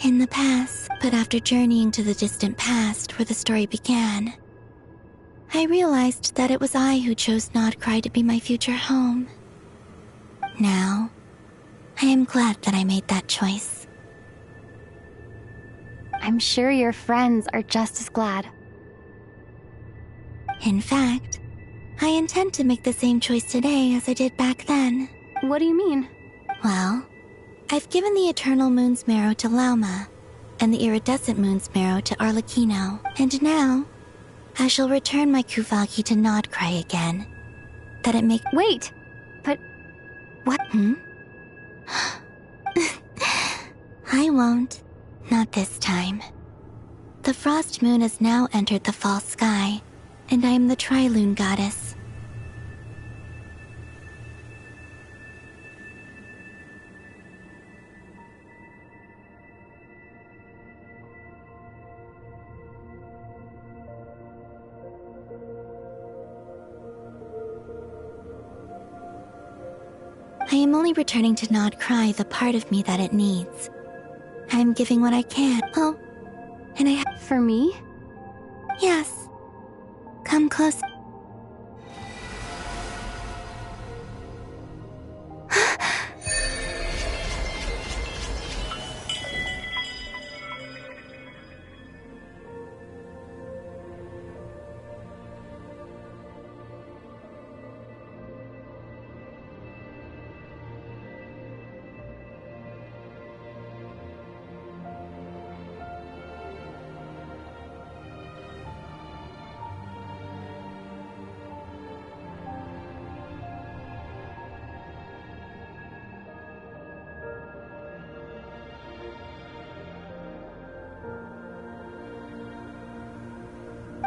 In the past, but after journeying to the distant past where the story began, I realized that it was I who chose Nodcry to be my future home. Now, I am glad that I made that choice. I'm sure your friends are just as glad. In fact, I intend to make the same choice today as I did back then. What do you mean? Well, I've given the Eternal Moon's Marrow to Lauma, and the Iridescent Moon's Marrow to Arlecchino, and now, I shall return my Kuvagi to Nodcry again. That it make- Wait! But... what? I won't. Not this time. The Frost Moon has now entered the Fall Sky, and I am the Trilune Goddess. I am only returning to Nodcry the part of me that it needs. I am giving what I can. Oh, and I For me? Yes. Come close.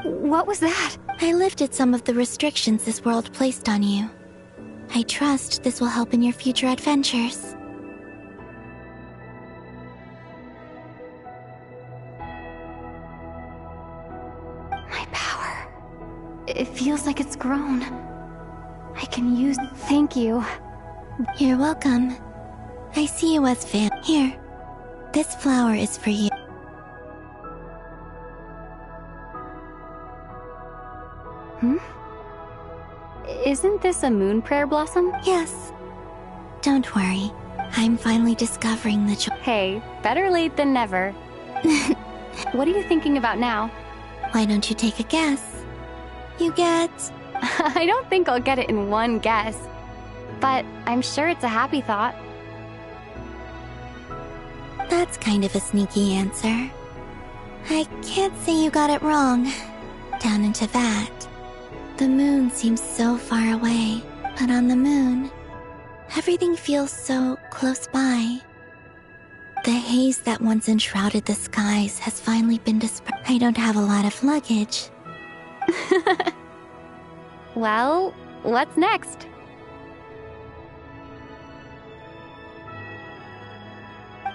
What was that? I lifted some of the restrictions this world placed on you. I trust this will help in your future adventures. My power. It feels like it's grown. I can use... Thank you. You're welcome. I see you as fan. Here. This flower is for you. Isn't this a moon prayer blossom? Yes. Don't worry. I'm finally discovering the joy. Hey, better late than never. What are you thinking about now? Why don't you take a guess? You get... I don't think I'll get it in one guess. But I'm sure it's a happy thought. That's kind of a sneaky answer. I can't say you got it wrong. Down into that. The moon seems so far away, but on the moon, everything feels so close by. The haze that once enshrouded the skies has finally been dispersed. I don't have a lot of luggage. Well, what's next?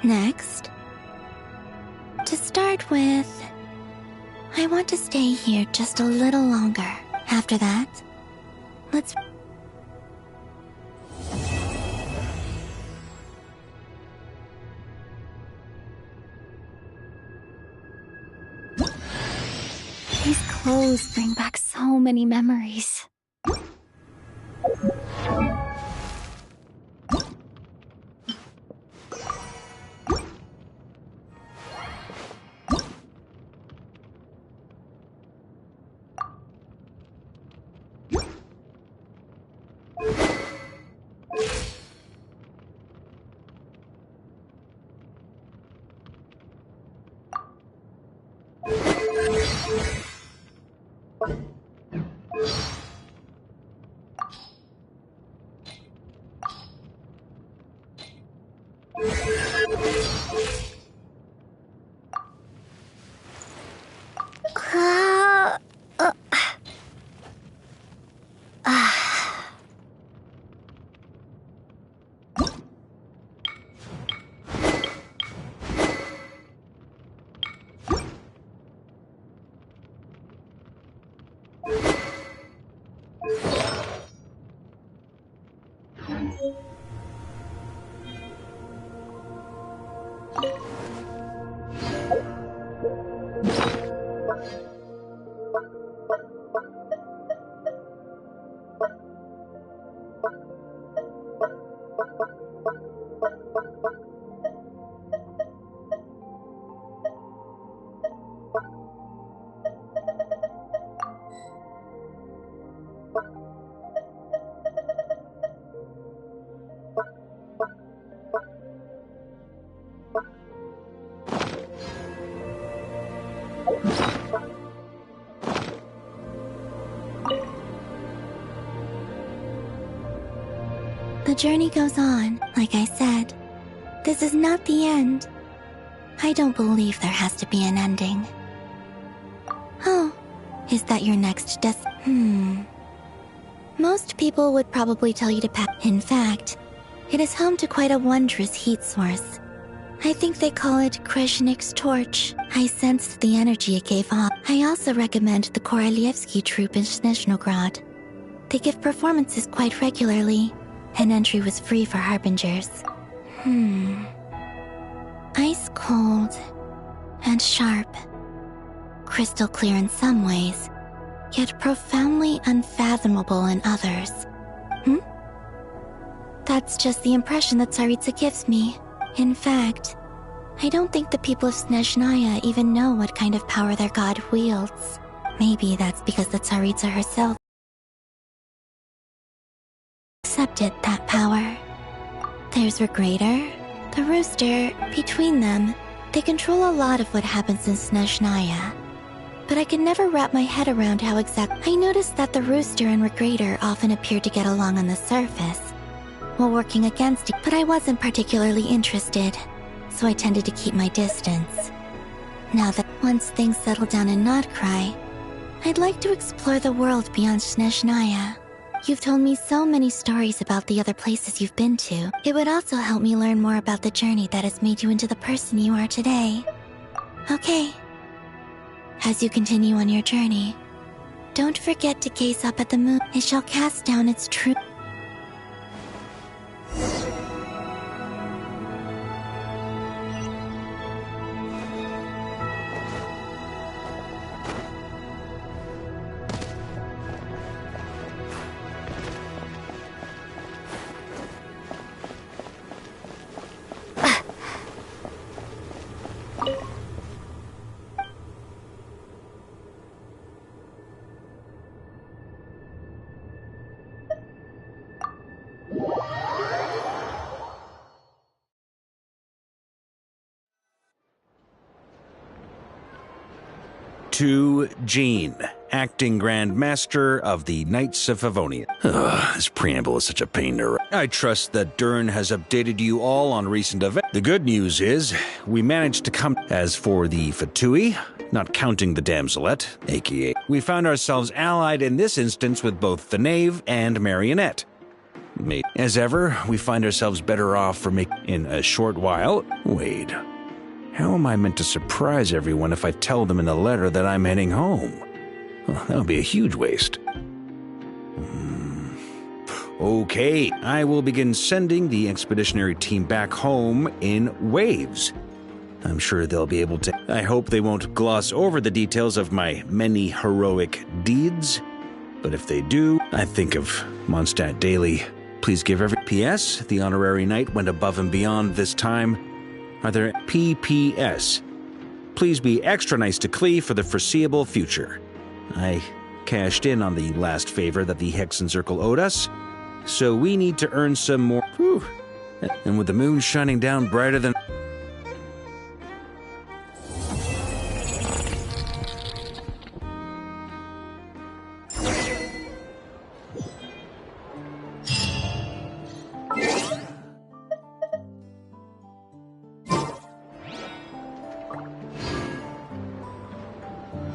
Next, to start with, I want to stay here just a little longer. After that, let's... These clothes bring back so many memories. The journey goes on, like I said. This is not the end. I don't believe there has to be an ending. Oh, is that your next Most people would probably tell you to pack. In fact, it is home to quite a wondrous heat source. I think they call it Kreshnik's torch. I sensed the energy it gave off. I also recommend the Korolievsky troupe in Snezhnograd. They give performances quite regularly, and entry was free for harbingers. Ice cold and sharp. Crystal clear in some ways, yet profoundly unfathomable in others. That's just the impression that Tsaritsa gives me. In fact, I don't think the people of Snezhnaya even know what kind of power their god wields. Maybe that's because the Tsaritsa herself accepted that power. There's Regrator, the Rooster. Between them, they control a lot of what happens in Snezhnaya. But I can never wrap my head around how exact. I noticed that the Rooster and Regrator often appeared to get along on the surface, while working against it, but I wasn't particularly interested, so I tended to keep my distance. Now that once things settled down in Notcry, I'd like to explore the world beyond Snezhnaya. You've told me so many stories about the other places you've been to. It would also help me learn more about the journey that has made you into the person you are today. Okay. As you continue on your journey, don't forget to gaze up at the moon. It shall cast down its true... To Jean, acting Grand Master of the Knights of Favonia. This preamble is such a pain to write. I trust that Dern has updated you all on recent events. The good news is, we managed to come. As for the Fatui, not counting the Damselette, aka, we found ourselves allied in this instance with both the Knave and Marionette. As ever, we find ourselves better off for in a short while. Wait. How am I meant to surprise everyone if I tell them in the letter that I'm heading home? Well, that would be a huge waste. Okay, I will begin sending the expeditionary team back home in waves. I'm sure they'll be able to. I hope they won't gloss over the details of my many heroic deeds. But if they do, I think of Mondstadt daily. Please give every PS. The honorary knight went above and beyond this time. Are there PPS? Please be extra nice to Klee for the foreseeable future. I cashed in on the last favor that the Hexen Circle owed us, so we need to earn some more. Whew. And with the moon shining down brighter than...